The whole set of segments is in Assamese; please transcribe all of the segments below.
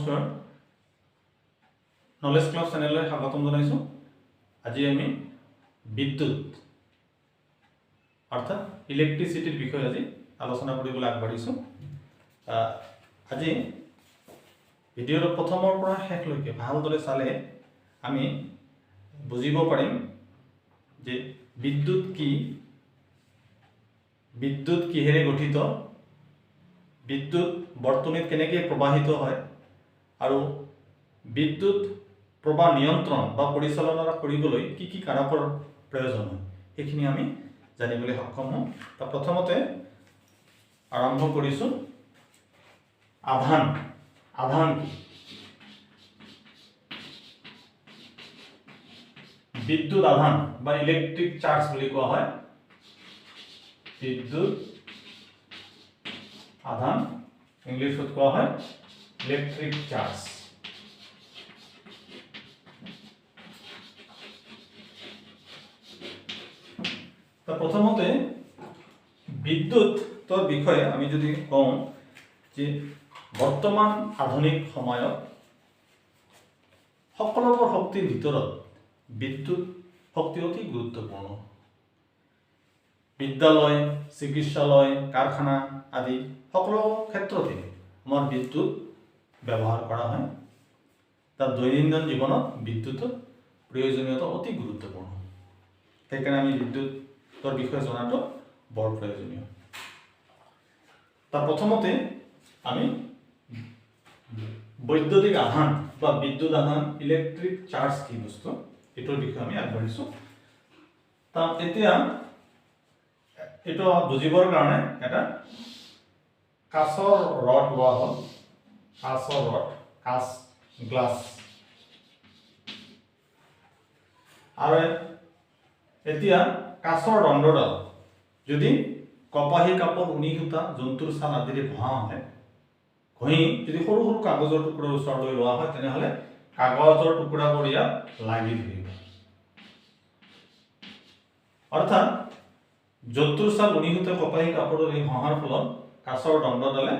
নমস্কাৰ নলেজ ক্লাব চেনেললৈ স্বাগতম জনাইছো। আজি আমি বিদ্যুৎ অৰ্থাৎ ইলেক্ট্ৰিচিটিৰ বিষয়ে আজি আলোচনা কৰিবলৈ আগবাঢ়িছো। আজি ভিডিঅ'ৰ প্ৰথমৰ পৰা শেষলৈকে ভালদৰে চালে আমি বুজিব পাৰিম যে বিদ্যুৎ কি, বিদ্যুৎ কিহেৰে গঠিত, বিদ্যুৎ বৰ্তনীত কেনেকৈ প্ৰবাহিত হয় আৰু বিদ্যুৎ প্ৰবাহ নিয়ন্ত্ৰণ বা পৰিচালনা কৰিবলৈ কি কি কাৰকৰ প্ৰয়োজন হয় সেইখিনি আমি জানিবলৈ সক্ষম হম। তো প্ৰথমতে আৰম্ভ কৰিছো আধান। আধান কি? বিদ্যুৎ আধান বা ইলেক্ট্ৰিক চাৰ্জ বুলি কোৱা হয়। বিদ্যুৎ আধান ইংলিছত কোৱা হয় ইলেক্ট্ৰিক চাৰ্জ। তো প্ৰথমতে বিদ্যুৎৰ বিষয়ে আমি যদি কওঁ যে বৰ্তমান আধুনিক সময়ত সকলোবোৰ শক্তিৰ ভিতৰত বিদ্যুৎ শক্তি অতি গুৰুত্বপূৰ্ণ। বিদ্যালয়, চিকিৎসালয়, কাৰখানা আদি সকলো ক্ষেত্ৰতে আমাৰ বিদ্যুৎ ব্যৱহাৰ কৰা হয়। তাত দৈনন্দিন জীৱনত বিদ্যুৎৰ প্ৰয়োজনীয়তা অতি গুৰুত্বপূৰ্ণ। সেইকাৰণে আমি বিদ্যুৎৰ বিষয়ে জনাটো বৰ প্ৰয়োজনীয়। তাৰ প্ৰথমতে আমি বৈদ্যুতিক আধান বা বিদ্যুৎ আধান ইলেক্ট্ৰিক চাৰ্জ কি বস্তু এইটোৰ বিষয়ে আমি আগবাঢ়িছো। তাত এতিয়া এইটো বুজিবৰ কাৰণে এটা কাঁচৰ ৰড লোৱা হ'ল। কাঁচৰ ৰড, কাঁচ, গ্লাছ। আৰু এতিয়া কাঁচৰ দণ্ডডাল যদি কপাহী কাপোৰ, উনি সূতা, জন্তুৰ ছাল আদিৰে ঘঁহা হয়, ঘঁহি যদি সৰু সৰু কাগজৰ টুকুৰাৰ ওচৰলৈ লোৱা হয়, তেনেহ'লে কাগজৰ টুকুৰাবোৰ ইয়াত লাগি ধৰিব। অৰ্থাৎ জন্তুৰ ছাল, উনি সূতা, কপাহী কাপোৰেৰে ঘঁহাৰ ফলত কাঁচৰ দণ্ডডালে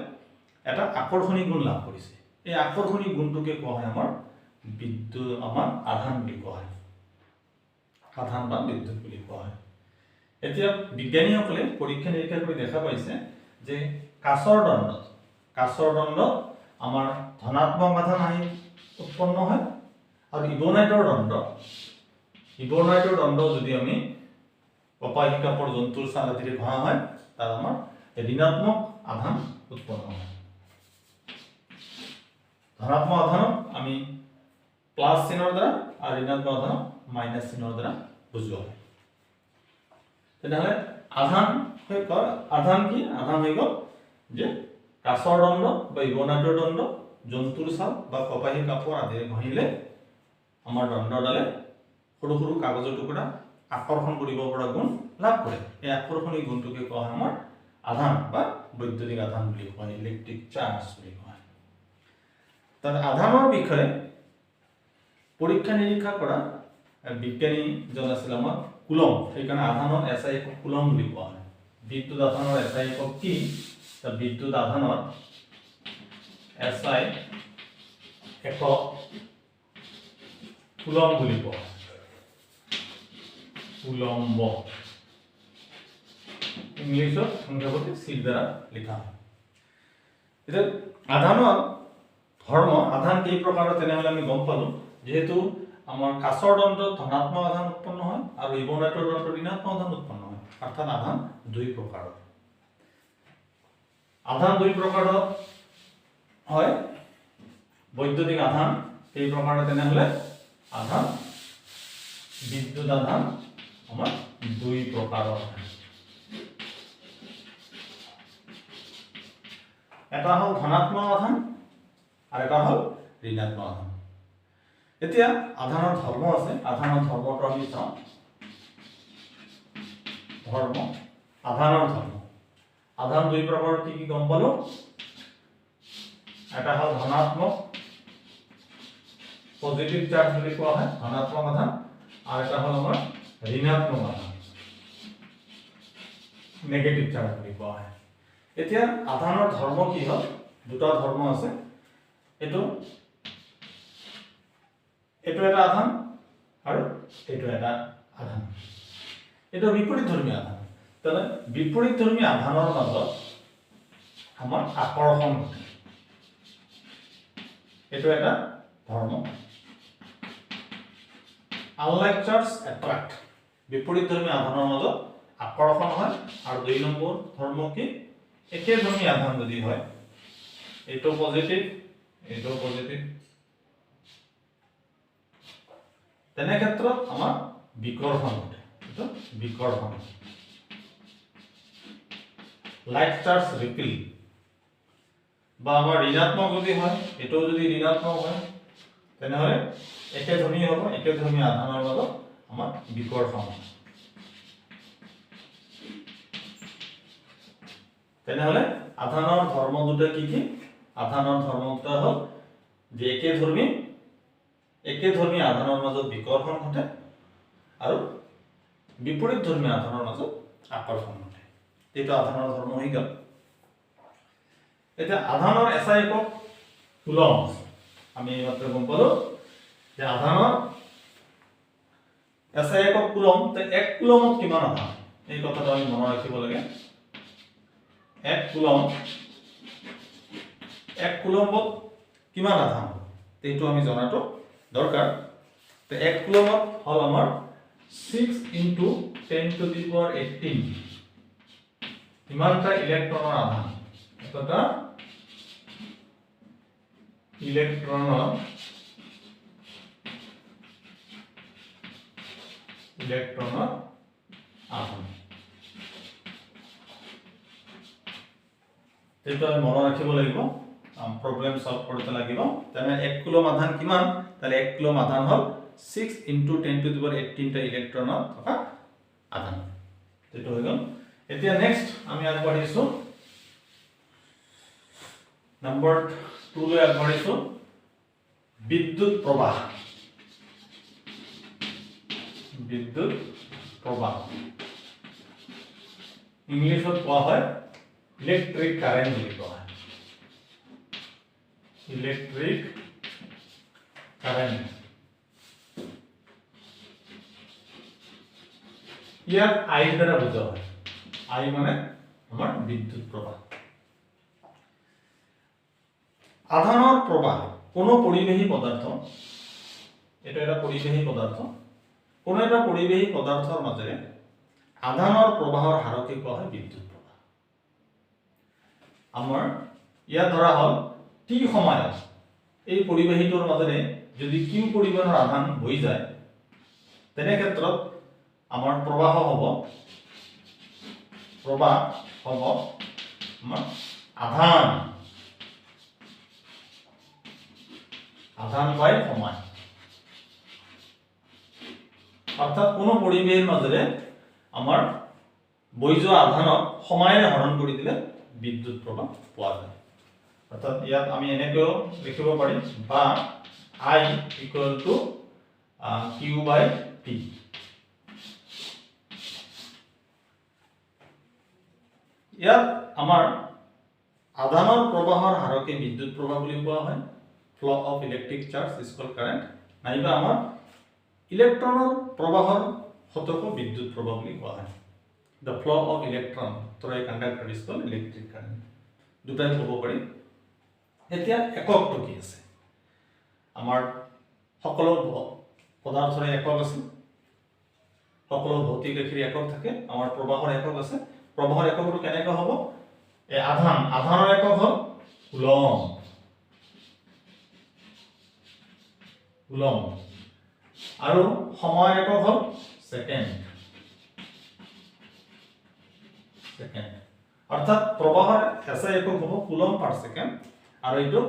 এটা আকৰ্ষণী গুণ লাভ কৰিছে। এই আকৰ্ষণী গুণটোকে কোৱা হয় আমাৰ বিদ্যুৎ, আমাৰ আধান বুলি কোৱা হয়। আধান বা বিদ্যুৎ বুলি কোৱা হয়। এতিয়া বিজ্ঞানীসকলে পৰীক্ষা নিৰীক্ষা কৰি দেখা পাইছে যে কাঁচৰ দণ্ড আমাৰ ধনাত্মক আধান আহি উৎপন্ন হয়, আৰু ইবনাইটৰ দণ্ড যদি আমি কপাহী কাপোৰ, জন্তুৰ ছাল আদিৰে ঘঁহা হয়, তাত আমাৰ ঋণাত্মক আধান উৎপন্ন হয়। ধনাত্মক আধানক আমি প্লাছ চিহ্নৰ দ্বাৰা আৰু ঋণাত্মক আধানক মাইনাছ চিহ্নৰ দ্বাৰা বুজোৱা হয়। তেনেহ'লে আধান কি? আধান হৈ গ'ল যে কাঁচৰ দণ্ড বা ইবনাইটৰ দণ্ড জন্তুৰ ছাল বা কপাহী কাপোৰ আদিৰে ঘঁহিলে আমাৰ দণ্ডডালে সৰু সৰু কাগজৰ টুকুৰা আকৰ্ষণ কৰিব পৰা গুণ লাভ কৰে। এই আকৰ্ষণী গুণটোকে কোৱা হয় আমাৰ আধান বা বৈদ্যুতিক আধান বুলি কোৱা হয়, ইলেক্ট্ৰিক চাৰ্জ বুলি কোৱা হয়। তাত আধানৰ বিষয়ে পৰীক্ষা নিৰীক্ষা কৰা বিজ্ঞানীজন আছিল আমাৰ কুলম। সেইকাৰণে আধানৰ এছআই একক কুলম বুলি কোৱা হয়। বিদ্যুৎ আধানৰ এছআই একক কি? বিদ্যুৎ আধানৰ এছআই একক কুলম বুলি কোৱা হয়। কুলম্ব ইংলিছত সংখ্যাপতি চিৰ দ্বাৰা লিখা হয়। এতিয়া আধানৰ ধৰ্ম, আধান কেই প্ৰকাৰৰ তেনেহ'লে আমি গম পালো। যিহেতু আমাৰ কাঁচৰ দণ্ডত ধনাত্মক আধান উৎপন্ন হয় আৰু ইবনাইটৰ দণ্ডত ঋণাত্মক আধান উৎপন্ন হয়। অৰ্থাৎ আধান দুই প্ৰকাৰৰ। আধান দুই প্ৰকাৰৰ হয়। বৈদ্যুতিক আধান কেই প্ৰকাৰৰ তেনেহ'লে আধান বিদ্যুৎ আধান আমাৰ দুই প্ৰকাৰৰ হয়। এটা হ'ল ধনাত্মক আধান আৰু এটা হ'ল ঋণাত্মক আধান। এতিয়া আধানৰ ধৰ্ম আছে। আধানৰ ধৰ্মটো আমি চাওঁ। আধানৰ ধৰ্ম। আধান দুই প্ৰকাৰৰ কি কি গম পালো। এটা হ'ল ধনাত্মক পজিটিভ চাৰ্জ বুলি কোৱা হয়, ধনাত্মক আধান, আৰু এটা হ'ল আমাৰ ঋণাত্মক আধান, নেগেটিভ চাৰ্জ বুলি কোৱা হয়। এতিয়া আধানৰ ধৰ্ম কি হ'ল? দুটা ধৰ্ম আছে। এইটো এটা আধান আৰু এইটো এটা আধান, এইটো বিপৰীতধৰ্মী আধান। তাহলে বিপৰীতধৰ্মী আধানৰ মাজত আমাৰ আকৰ্ষণ ঘটে, এইটো এটা ধৰ্ম। আনলাইক চাৰ্জ এট্ৰাক্ট, বিপৰীতধৰ্মী আধানৰ মাজত আকৰ্ষণ হয়। আৰু 2 নম্বৰ ধৰ্ম কি, একেধৰ্মী আধান যদি হয়, এইটো পজিটিভ এইটো পজিটিভ, তেনে ক্ষেত্ৰত আমাৰ বিকৰ্ষণ ঘটে, এইটো বিকৰ্ষণ। লাইক চাৰ্জ ৰিপিল, বা আমাৰ ঋণাত্মক যদি হয়, এটাও যদি ঋণাত্মক হয়, তেনেহলে একেধৰ্মী হ'ব, একেধৰ্মী আধানৰ মাজত আমাৰ বিকৰ্ষণ হয়। তেনেহলে আধানৰ ধৰ্ম দুটা কি কি, আধানৰ ধৰ্ম দুটা হ'ল যে একেধৰ্মী আধানৰ মাজত বিকৰ্ষণ ঘটে আৰু বিপৰীতধৰ্মী আধানৰ মাজত আকৰ্ষণ ঘটে, এইটো আধানৰ ধৰ্ম হৈ গ'ল। এতিয়া আধানৰ SI একক কুলম, আমি এইমাত্ৰ গম পালো যে আধানৰ SI একক কুলম। তে 1 কুলমত কিমান আধান, এই কথাটো আমি মনত ৰাখিব লাগে। 1 কুলমত কিমান আধান, এইটো আমি জনাটো দৰকাৰ। তে 1 কুলমত হল আমাৰ 6 × 10⁻18 ইমানটা ইলেক্ট্ৰনৰ আধান, এটা ইলেক্ট্ৰনৰ আধান, এইটো আমি মনত ৰাখিব লাগিব, প্ৰব্লেম সলভ কৰোঁতে লাগিব। তেনে 1 কুলম আধান কিমান, তাহলে 1 কুলম আধান হল 6 × 10⁻18 টা ইলেক্ট্ৰনৰ থকা আধান, এইটো হৈ গ'ল। এতিয়া নেক্সট আমি আগবাঢ়িছো নম্বৰ 2 লৈ আগবাঢ়িছো, বিদ্যুৎ প্ৰবাহ। বিদ্যুৎ প্ৰবাহ ইংলিছত কোৱা হয় ইলেক্ট্ৰিক কাৰেন্ট বুলি কোৱা হয়, ইলেক্ট্ৰিক কাৰেন্ট। ইয়াক I দ্বাৰা বুজোৱা হয়, I মানে আমাৰ বিদ্যুৎ প্ৰবাহ। আধানৰ প্ৰবাহ কোনো পৰিবেশী পদাৰ্থ, এটা এটা পৰিবেশী পদাৰ্থ, কোনো এটা পৰিবেশী পদাৰ্থৰ মাজেৰে আধানৰ প্ৰবাহৰ হাৰকে কোৱা হয় বিদ্যুৎ প্ৰবাহ। আমাৰ ইয়াত ধৰা হল t সময়ত এই পৰিবেশীটোৰ মাজেৰে যদি q পৰিমাণৰ আধান বৈ যায়, তেনে ক্ষেত্ৰত আমাৰ প্ৰবাহ হ'ব আমাৰ আধান বাই সময়। অৰ্থাৎ কোনো পৰিবেশৰ মাজেৰে আমাৰ বৈ যোৱা আধানক সময়েৰে হৰণ কৰি দিলে বিদ্যুৎ প্ৰবাহ পোৱা যায়। অৰ্থাৎ ইয়াত আমি এনেকৈ লিখিব পাৰিম, বা I = Q/T। ইয়াত আমাৰ আধানৰ প্ৰবাহৰ হাৰকে বিদ্যুৎ প্ৰবাহ বুলি কোৱা হয়। Flow of electric charge is called current, নাইবা আমাৰ ইলেক্ট্ৰনৰ প্ৰবাহৰ হতক বিদ্যুৎ প্ৰবাহ বুলি কোৱা হয়। The flow of electron through a conductor is called electric current, দুটাই ক'ব পাৰি। এতিয়া এককটো কি আছে, আমাৰ সকলো পদাৰ্থৰে একক আছে, সকলো ভৌতিক ৰাশিৰ একক থাকে, আমাৰ প্ৰবাহৰ একক আছে। প্ৰবাহৰ এককটো কেনেকৈ হ'ব, এই আধানৰ একক হ'ল কুলম, আৰু সময়ৰ একক হ'ল সেকেন্ড। অৰ্থাৎ প্ৰবাহৰ SI একক হ'ব কুলম পাৰ সেকেন্ড, আৰু এইটো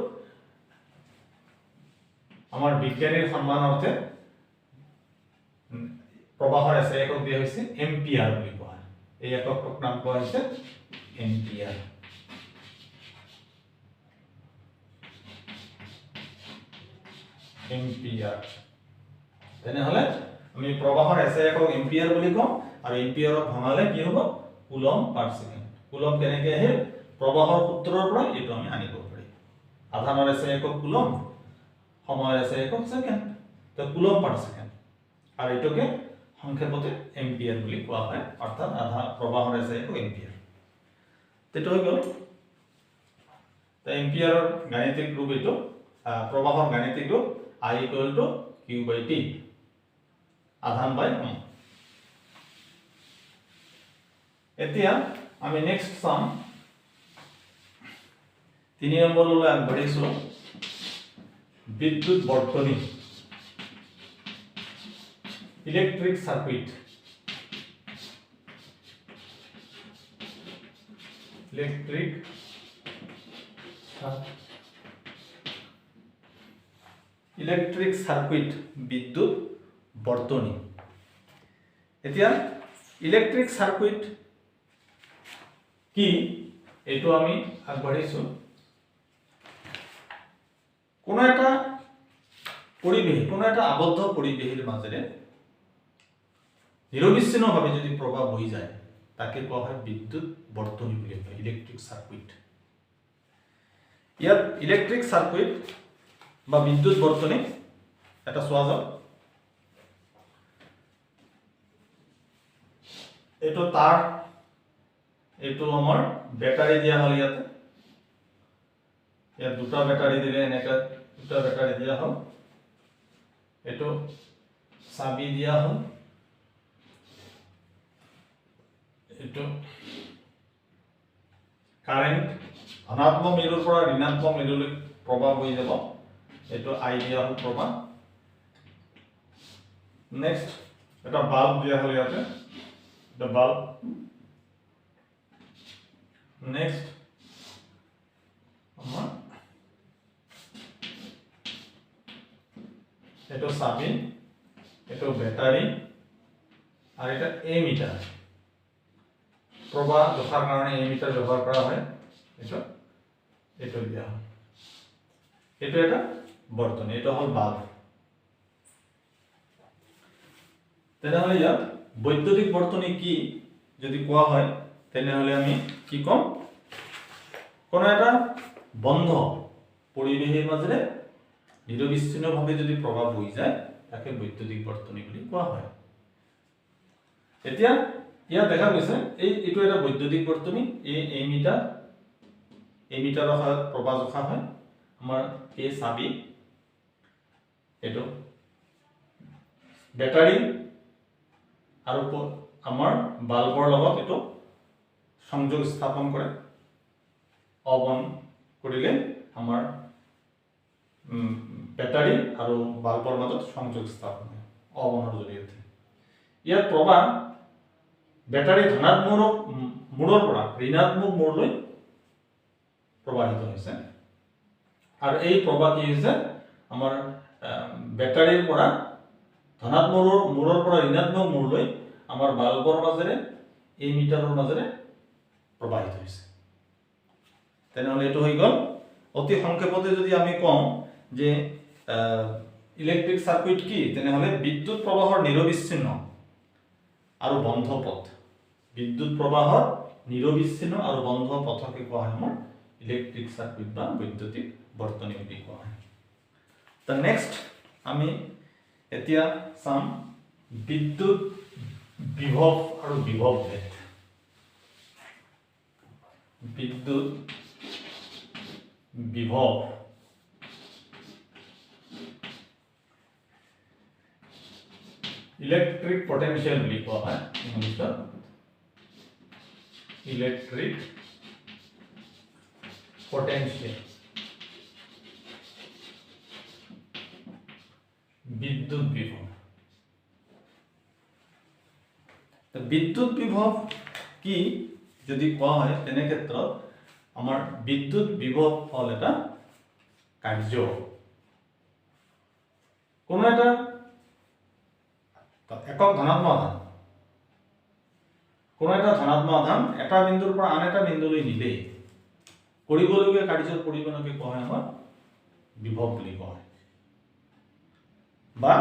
আমাৰ বিজ্ঞানীৰ সন্মানাৰ্থে প্ৰবাহৰ SI একক দিয়া হৈছে এম্পিয়াৰ বুলি কোৱা হয়। এই এককটোৰ নাম কোৱা হৈছে এম্পিয়াৰ। তেনেহলে আমি প্ৰবাহৰ SI একক এম্পিয়াৰ বুলি কওঁ, আৰু এম্পিয়াৰক ভাঙালে কি হ'ব, কুলম পাৰ সেকেন্ড। কুলম কেনেকৈ আহিল, প্ৰবাহৰ সূত্ৰৰ পৰা এইটো আমি আনিব পাৰিম। আধানৰ আছে একক কুলম, সময়ৰ আছে একক সেকেন্ড, তো কুলম পাৰ সেকেন্ড, আৰু এটোকে সংক্ষেপতে এম্পিয়াৰ বুলি কোৱা হয়, অৰ্থাৎ আধান প্ৰবাহৰ আছে একক এম্পিয়াৰ। তেটো হৈ গ'ল। তো এম্পিয়াৰৰ গাণিতিক ৰূপ এটো, প্ৰবাহৰ গাণিতিক ৰূপ I = Q/T, আধান বাই সময়। এতিয়া আমি নেক্সট চাম 3 নম্বৰলৈ আগবাঢ়িছো, বিদ্যুৎ বৰ্তনী, ইলেক্ট্ৰিক সাৰ্কিট, ইলেক্ট্ৰিক সাৰ্কিট বিদ্যুৎ বৰ্তনী। এতিয়া ইলেক্ট্ৰিক সাৰ্কিট কি এইটো আমি আগবাঢ়িছো। কোনো এটা পৰিবেশ, কোনো এটা আবদ্ধ পৰিবেশেৰ মাজেৰে নিৰবিচ্ছিন্নভাৱে যদি প্ৰবাহ বহি যায় তাকে কোৱা হয় বিদ্যুৎ বৰ্তনী বুলি কয়, ইলেক্ট্ৰিক সাৰ্কিট। ইয়াত ইলেক্ট্ৰিক সাৰ্কিট বা বিদ্যুৎ বৰ্তনী এটা চোৱা যাওক। এইটো তাৰ, এইটো আমাৰ ব্যাটাৰি দিয়া হল, ইয়াত দুটা ব্যাটাৰি দিলে এনেকা দুটা ব্যাটাৰি দিয়া হল, এইটো চাবি দিয়া হল, এইটো কাৰেন্ট ধনাত্মক মেৰুৰ পৰা ঋণাত্মক মেৰুলৈ প্ৰবাহ বহি যাব, এইটো I দিয়া হল প্ৰবাহ। নেক্সট এটা বাল্ব দিয়া হল ইয়াতে, এটা বাল্ব। নেক্সট আমাৰ এইটো চাবি, এইটো ব্যাটারি, আর এটা এমিটার, প্রবাহ জোখার কারণে এমিটার ব্যবহার করা হয়, এটা দিয়া হয়। এটা এটা বর্তনী, এটা হল বাল্ব। তেনেহলে ইয়াত বৈদ্যুতিক বর্তনী কি যদি কোৱা হয় তেনেহলে আমি কি কম, কোনো এটা বন্ধ পৰিবেশেৰ মাজেৰে নিৰবিচ্ছিন্নভাৱে যদি প্ৰবাহ বহি যায় তাকে বৈদ্যুতিক বৰ্তনী বুলি কোৱা হয়। এতিয়া ইয়াত দেখা গৈছে এইটো এটা বৈদ্যুতিক বৰ্তনী, এই মিটাৰৰ সহায়ত প্ৰবাহ জোখা হয়। আমাৰ এই চাবি, এইটো ব্যাটাৰি আৰু আমাৰ বাল্বৰ লগত এইটো সংযোগ স্থাপন কৰে, অফ অন কৰিলে আমাৰ ব্যাটাৰি আৰু বাল্বৰ মাজত সংযোগ স্থাপন হয় অফ অনৰ জৰিয়তে। ইয়াত প্ৰবাহ ব্যাটাৰি ধনাত্মক মূৰৰ পৰা ঋণাত্মক মূৰলৈ প্ৰবাহিত হৈছে, আৰু এই প্ৰবাহ কি হৈছে আমাৰ ব্যাটাৰিৰ পৰা ধনাত্মক মূৰৰ পৰা ঋণাত্মক মূৰলৈ আমাৰ বাল্বৰ মাজেৰে এই মিটাৰৰ মাজেৰে প্ৰবাহিত হৈছে। তেনেহলে এইটো হৈ গ'ল। অতি সংক্ষেপতে যদি আমি কওঁ যে ইলেক্ট্রিক সার্কিট কি, তেনেহলে বিদ্যুৎ প্ৰবাহৰ নিৰবিচ্ছিন্ন আৰু বন্ধ পথ, বিদ্যুৎ প্ৰবাহৰ নিৰবিচ্ছিন্ন আৰু বন্ধ পথকে কোৱা হয় আমাৰ ইলেক্ট্ৰিক সাৰ্কিট বা বৈদ্যুতিক বৰ্তনী বুলি কোৱা হয়। তো নেক্সট আমি এতিয়া চাম বিদ্যুৎ বিভৱ আৰু বিভৱ ভেদ। বিদ্যুৎ বিভৱ ইলেক্ট্ৰিক পটেনশিয়াল বুলি কোৱা হয় ইংলিছত, ইলেক্ট্ৰিক পটেনশিয়াল, বিদ্যুৎ বিভৱ। বিদ্যুৎ বিভৱ কি যদি কোৱা হয় তেনে ক্ষেত্ৰত আমাৰ বিদ্যুৎ বিভৱ হল এটা কাৰ্য, কোনো এটা একক ধনাত্মক আধান, কোনো এটা ধনাত্মক আধান এটা বিন্দুৰ পৰা আন এটা বিন্দুলৈ নিলে কৰিবলগীয়া কাৰ্যৰ পৰিমাণকে কোৱা হয় আমাৰ বিভৱ বুলি কোৱা হয়। বা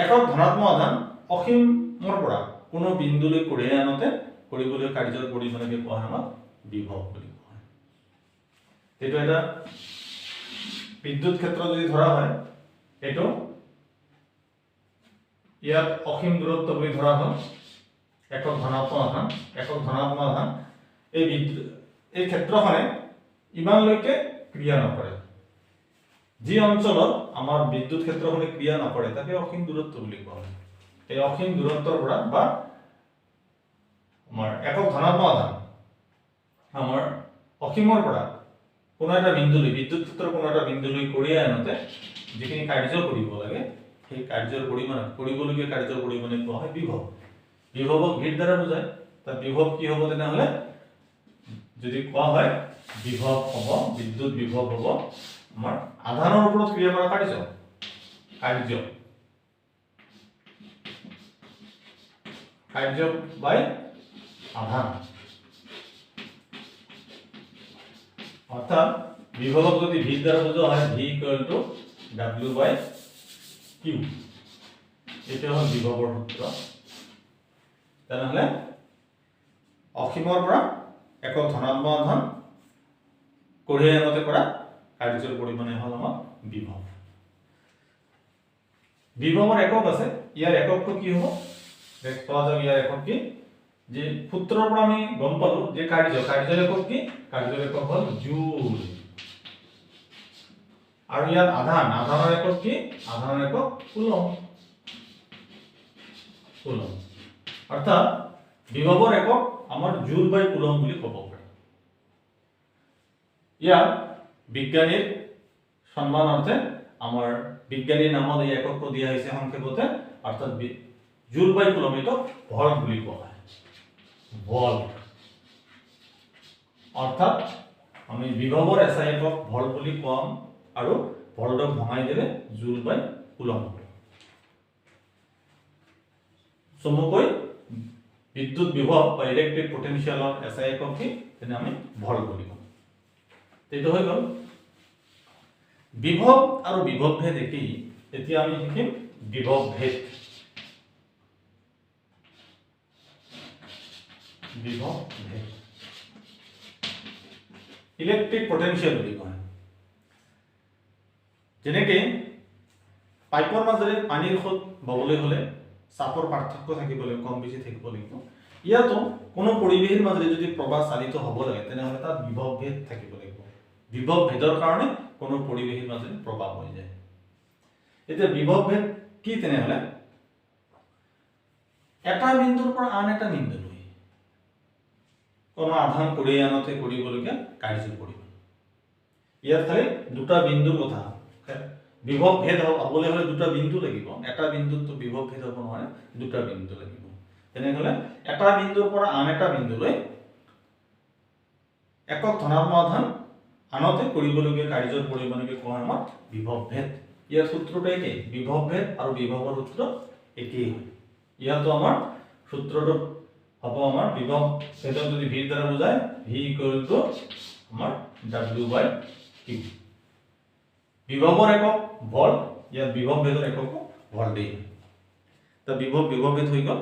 একক ধনাত্মক আধান অসীমৰ পৰা কোনো বিন্দুলৈ কঢ়িয়াই আনোতে কৰিবলগীয়া কাৰ্যৰ পৰিমাণকে কোৱা হয় আমাৰ বিভৱ বুলি কোৱা হয়। এইটো এটা বিদ্যুৎ ক্ষেত্ৰ যদি ধৰা হয় এটো ইয়াত অসীম দূৰত্ব বুলি ধৰা হয় একক ধনাত্মক আধান এই ক্ষেত্ৰখনে ইমানলৈকে ক্ৰিয়া নকৰে যি অঞ্চলত আমাৰ বিদ্যুৎ ক্ষেত্ৰখনে ক্ৰিয়া নকৰে তাকে অসীম দূৰত্ব বুলি কোৱা হয় এই অসীম দূৰত্বৰ পৰা বা আমাৰ একক ধনাত্মক আধান আমাৰ অসীমৰ পৰা কোনো এটা বিন্দুলৈ বিদ্যুৎ ক্ষেত্ৰৰ কোনো এটা বিন্দুলৈ কঢ়িয়াই আনোতে যিখিনি কাৰ্য কৰিব লাগে সেই কাৰ্যৰ পৰিমাণ কৰিবলগীয়া কাৰ্যৰ পৰিমাণে কোৱা হয় বিভৱ বিভৱক ভিৰ দ্বাৰা বুজায় তাৰ বিভৱ কি হ'ব তেনেহ'লে যদি কোৱা হয় বিভৱ হ'ব বিদ্যুৎ বিভৱ হ'ব আমাৰ আধানৰ ওপৰত ক্ৰিয়া কৰা কাৰ্য বাই আধান অর্থাৎ বিভবক যদি ভি দ্বারা বুঝা হয় V equal to W by Q এটা হল বিভবৰ সূত্ৰ তেনেহলে অসীমৰ পৰা একক ধনাত্মক আধান কঢ়িয়াই আনতে কৰা কাৰ্যৰ পৰিমাণে হল আমাৰ বিভৱ বিভৱৰ একক আছে ইয়াৰ এককটো কি হ'ব দেখ পোৱা যাব ইয়াৰ একক কি যে সূত্ৰৰ পৰা আমি গম পালো যে কাৰ্যৰ একক কি কাৰ্যৰ একক হল জুল আৰু ইয়াত আধানৰ একক কি আধানৰ একক কুলম অৰ্থাৎ বিভৱৰ একক আমাৰ জুল বাই কুলম বুলি ক'ব পাৰি ইয়াত বিজ্ঞানীৰ সম্মানাৰ্থে আমাৰ বিজ্ঞানীৰ নামত এই এককটো দিয়া হৈছে সংক্ষেপতে অৰ্থাৎ জুল বাই কুলম এটো ভল্ট বুলি কোৱা হয় ভল্ট অৰ্থাৎ আমি বিভৱৰ এসআই একক ভল্ট বুলি কম আৰু ভল্টক ভঙাই দিলে জুল বাই কুলম সমকৈ বিদ্যুৎ বিভৱ বা ইলেক্ট্ৰিক পটেনশিয়ালৰ এসআই একক কি তেনে আমি ভল্ট বুলি কম এইটো হৈ গল বিভৱ আৰু বিভৱ ভেদ একেই এতিয়া আমি শিকিম বিভৱ ভেদ ইলেক্ট্ৰিক পটেনশিয়াল বুলি কয় যেনেকৈ পাইপৰ মাজেৰে পানীৰ সোঁত ববলৈ হলে চাপৰ পাৰ্থক্য থাকিব লাগিব কম বেছি থাকিব লাগিব ইয়াতো কোনো পৰিৱেশৰ মাজেৰে যদি প্ৰবাহ চালিত হ'ব লাগে তেনেহলে তাত বিভৱ ভেদ থাকিব লাগিব বিভৱ ভেদৰ কাৰণে কোনো পৰিৱেশৰ মাজেৰে প্ৰবাহ হৈ যায় এতিয়া বিভৱ ভেদ কি তেনেহলে এটা বিন্দুৰ পৰা আন এটা বিন্দুলৈ কোনো আধান কঢ়িয়াই আনতে কৰিবলগীয়া কাৰ্যৰ পৰিমাণ ইয়াত খালি দুটা বিন্দুৰ কথা বিভৱ ভেদ হ'বলৈ হলে দুটা বিন্দু লাগিব এটা বিন্দুত বিভৱ ভেদ হ'ব নহয় দুটা বিন্দু লাগিব তেনেহলে এটা বিন্দুৰ পৰা আন এটা বিন্দুলৈ একক ধনাত্মক আধান আনতে কৰিবলগীয়া কাৰ্যৰ পৰিমাণকে কোৱা হয় আমাৰ বিভৱ ভেদ ইয়াৰ সূত্ৰটো একেই বিভৱ ভেদ আৰু বিভৱৰ সূত্ৰ একেই হয় ইয়াতো আমাৰ সূত্ৰটো হ'ব আমাৰ বিভৱ ভেদক যদি ভি দ্বাৰা বুজায় ভি ইকুয়াল টু আমাৰ ডব্লিউ বাই কিউ বিভৱৰ একক ভল্ট ইয়াত বিভৱ ভেদৰ একক ভল্টেই তো বিভৱ ভেদ হৈ গল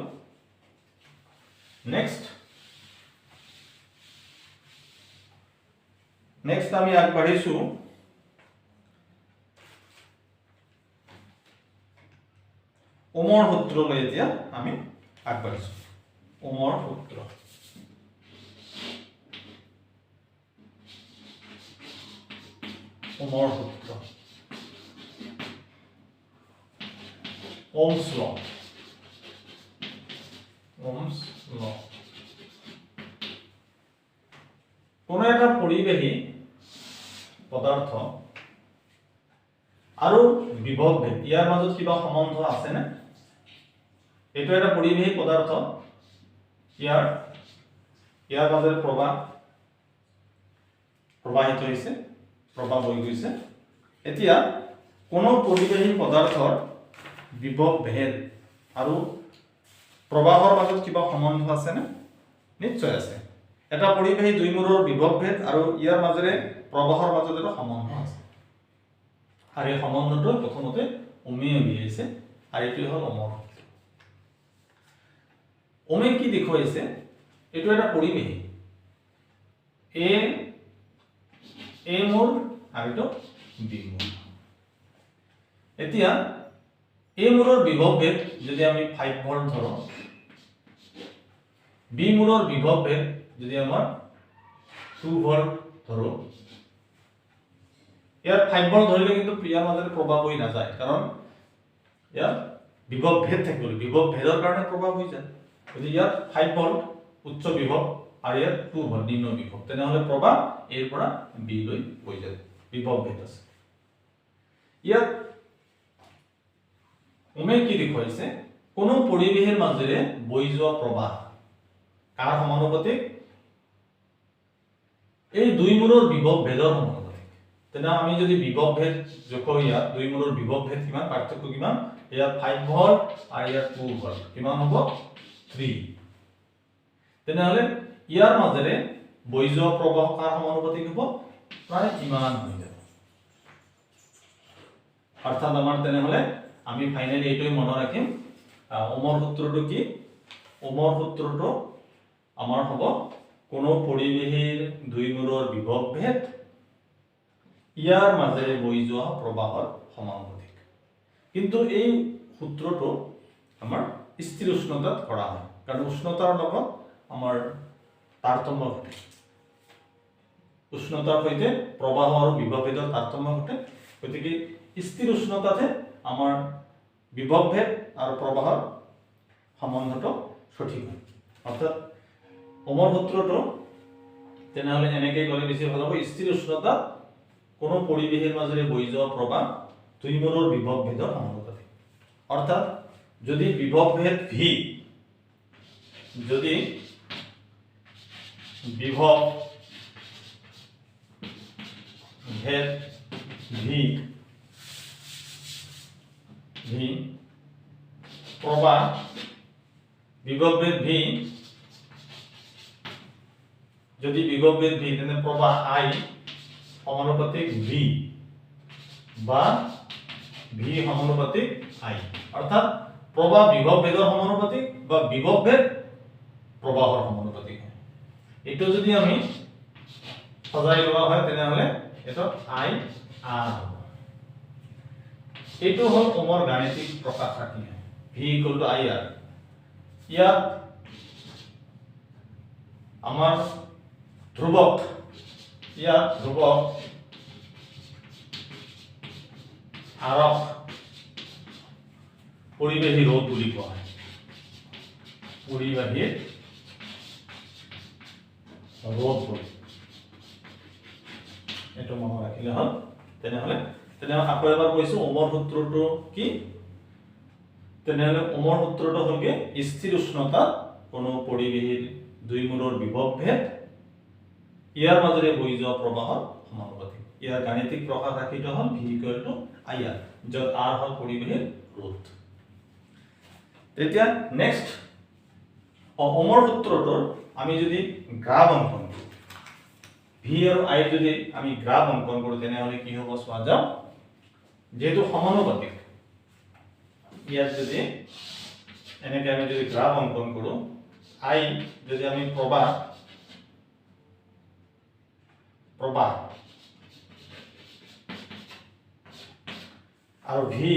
নেক্সট আমি আগবাঢ়িছো ওমৰ সূত্ৰলৈ এতিয়া আমি আগবাঢ়িছো ওমৰ সূত্ৰ Ohm's law কোনো এটা পৰিৱেশী পদাৰ্থ আৰু বিভৱ ভেদ ইয়াৰ মাজত কিবা সম্বন্ধ আছে নে এইটো এটা পৰিৱেশী পদাৰ্থ ইয়াৰ মাজেৰে প্ৰবাহিত হৈছে প্ৰবাহ বৈ গৈছে এতিয়া কোনো পৰিৱেশী পদাৰ্থৰ বিভৱ ভেদ আৰু প্ৰবাহৰ মাজত কিবা সম্বন্ধ আছে নে নিশ্চয় আছে এটা পৰিৱেশী দুইমূৰৰ বিভৱ ভেদ আৰু ইয়াৰ মাজেৰে প্ৰবাহৰ মাজত এটা সম্বন্ধ আছে আৰু এই সম্বন্ধটো প্ৰথমতে ওমে উলিয়াইছে আৰু এইটো হ'ল ওমৰ ওমে কি দেখুৱাইছে এইটো এটা পৰিৱেশী এ মূল আৰু এইটো বি মূল এতিয়া A মূৰৰ বিভৱ ভেদ যদি আমি 5 ভোল্ট ধৰো, B মূৰৰ বিভৱ ভেদ যদি আমাৰ 2 ভোল্ট ধৰো, ইয়াত 5 ভোল্ট ধৰিলে কিন্তু ইয়াৰ মাজেৰে প্ৰবাহ হৈ নাযায়, কাৰণ ইয়াত বিভৱ ভেদ থাকিব, বিভৱ ভেদৰ কাৰণে প্ৰবাহ হৈ যায়। যদি ইয়াত 5 ভোল্ট উচ্চ বিভৱ আৰু ইয়াত 2 ভোল্ট নিম্ন বিভৱ, তেনেহলে প্ৰবাহ এৰ পৰা বি লৈ হৈ যায়, বিভৱ ভেদ আছে। ইয়াত ওমে কি দেখুৱাইছে, কোনো পৰিৱেশৰ মাজেৰে বৈ যোৱা প্ৰবাহ কাৰ সমানুপাতিক, এই দুই মূৰৰ বিভৱ ভেদৰ সমানুপাতিক। তেনে আমি যদি বিভৱ ভেদ জোখো, ইয়াত দুই মূৰৰ বিভৱ ভেদ কিমান, পাৰ্থক্য কিমান, ইয়াত 5 ভোল্ট আৰু ইয়াত 2 ভোল্ট, কিমান হ'ব 3। তেনেহলে ইয়াৰ মাজেৰে বৈ যোৱা প্ৰবাহ কাৰ সমানুপাতিক হ'ব, প্ৰায় ইমান হৈ যাব। অৰ্থাৎ আমাৰ তেনেহলে আমি ফাইনালি এইটোই মনত ৰাখিম, ওমৰ সূত্ৰটো কি, ওমৰ সূত্ৰটো আমাৰ হ'ব কোনো পৰিৱেশৰ দুই মূৰৰ বিভৱ ভেদ ইয়াৰ মাজেৰে বৈ যোৱা প্ৰবাহৰ সমানুপাতিক। কিন্তু এই সূত্ৰটো আমাৰ স্থিৰ উষ্ণতাত কৰা হয়, কাৰণ উষ্ণতাৰ লগত আমাৰ তাৰতম্য ঘটে, উষ্ণতাৰ সৈতে প্ৰবাহ আৰু বিভৱ ভেদৰ তাৰতম্য ঘটে। গতিকে স্থিৰ উষ্ণতাতে আমাৰ বিভৱ ভেদ আৰু প্ৰবাহৰ সম্বন্ধটো সঠিক হয়। অৰ্থাৎ ওমৰ সূত্ৰটো তেনেহলে এনেকৈ গ'লে বেছি ভাল হ'ব, স্থিৰ উষ্ণতাত কোনো পৰিৱেশৰ মাজেৰে বৈ যোৱা প্ৰবাহ দুই মূৰৰ বিভৱ ভেদৰ সমানুপাতিক। অৰ্থাৎ যদি বিভৱ ভেদ ভি, যদি বিভৱ ভেদ ভি প্রবাহ বিভব ভেদ ভি, যদি বিভব ভেদ ভি তেনে প্রবাহ আই সমানুপাতিক ভি বা ভি সমানুপাতিক আই। অর্থাৎ প্রবাহ বিভব ভেদৰ সমানুপাতিক বা বিভব ভেদ প্ৰবাহৰ সমানুপাতিক হয়। এইটো যদি আমি সজাই লোৱা হয় তেনেহলে এটা আই আৰ হ'ব। এইটো হল ওমৰ গাণিতিক প্ৰকাশ ৰাখি V equal to I R. ইয়াত আমাৰ ধ্ৰুৱক, ইয়াত ধ্ৰুৱক আৰক পৰিবাহী ৰোধ বুলি কোৱা হয়, পৰিবাহী ৰোধ বুলি এইটো মনত ৰাখিলে হ'ল। তেনেহলে আকৌ এবাৰ কৈছো ওমৰ সূত্ৰটো কি, তেনেহলে ওমৰ সূত্ৰটো হলগে স্থিৰ উষ্ণতা কোনো পৰিবেশৰ দুই মূৰৰ বিভৱ ভেদ ইয়াৰ মাজেৰে বৈ যোৱা প্ৰবাহৰ সমানুপাতিক। ইয়াৰ গাণিতিক প্ৰকাশ ৰাখিটো হল V equal to I R, যত আৰ হল পৰিবেশৰ ৰোধ। তেতিয়া নেক্সট ওমৰ সূত্ৰটোৰ আমি যদি গ্ৰাফ অঙ্কন কৰো, ভি আৰু আই যদি আমি গ্ৰাফ অঙ্কন কৰো তেনেহলে কি হ'ব চোৱা যাওক। যেহেতু সমানুপাতিক, ইয়াত যদি এনেকে আমি যদি গ্ৰাফ অঙ্কন কৰো, আই যদি আমি প্ৰবাহ আৰু ভি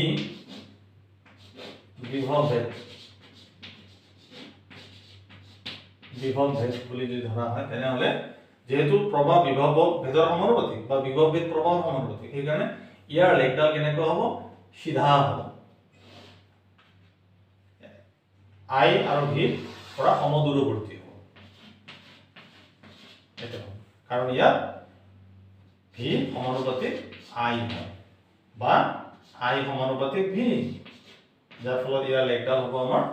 বিভৱ ভেদ বুলি যদি ধৰা হয় তেনেহলে যেহেতু প্ৰবাহ বিভৱ ভেদৰ সমানুপাতিক বা বিভৱ ভেদ প্ৰবাহৰ সমানুপাতিক, সেইকাৰণে ইয়াৰ লেখডাল কেনেকৈ হ'ব, সিধা হ'ব, আই আৰু ভি পৰা সমদূৰৱৰ্তী হ'ব। এটা কাৰণ ইয়াত ভি সমানুপাতিক আই হয় বা আই সমানুপাতিক ভি, যাৰ ফলত ইয়াৰ লেখডাল হ'ব আমাৰ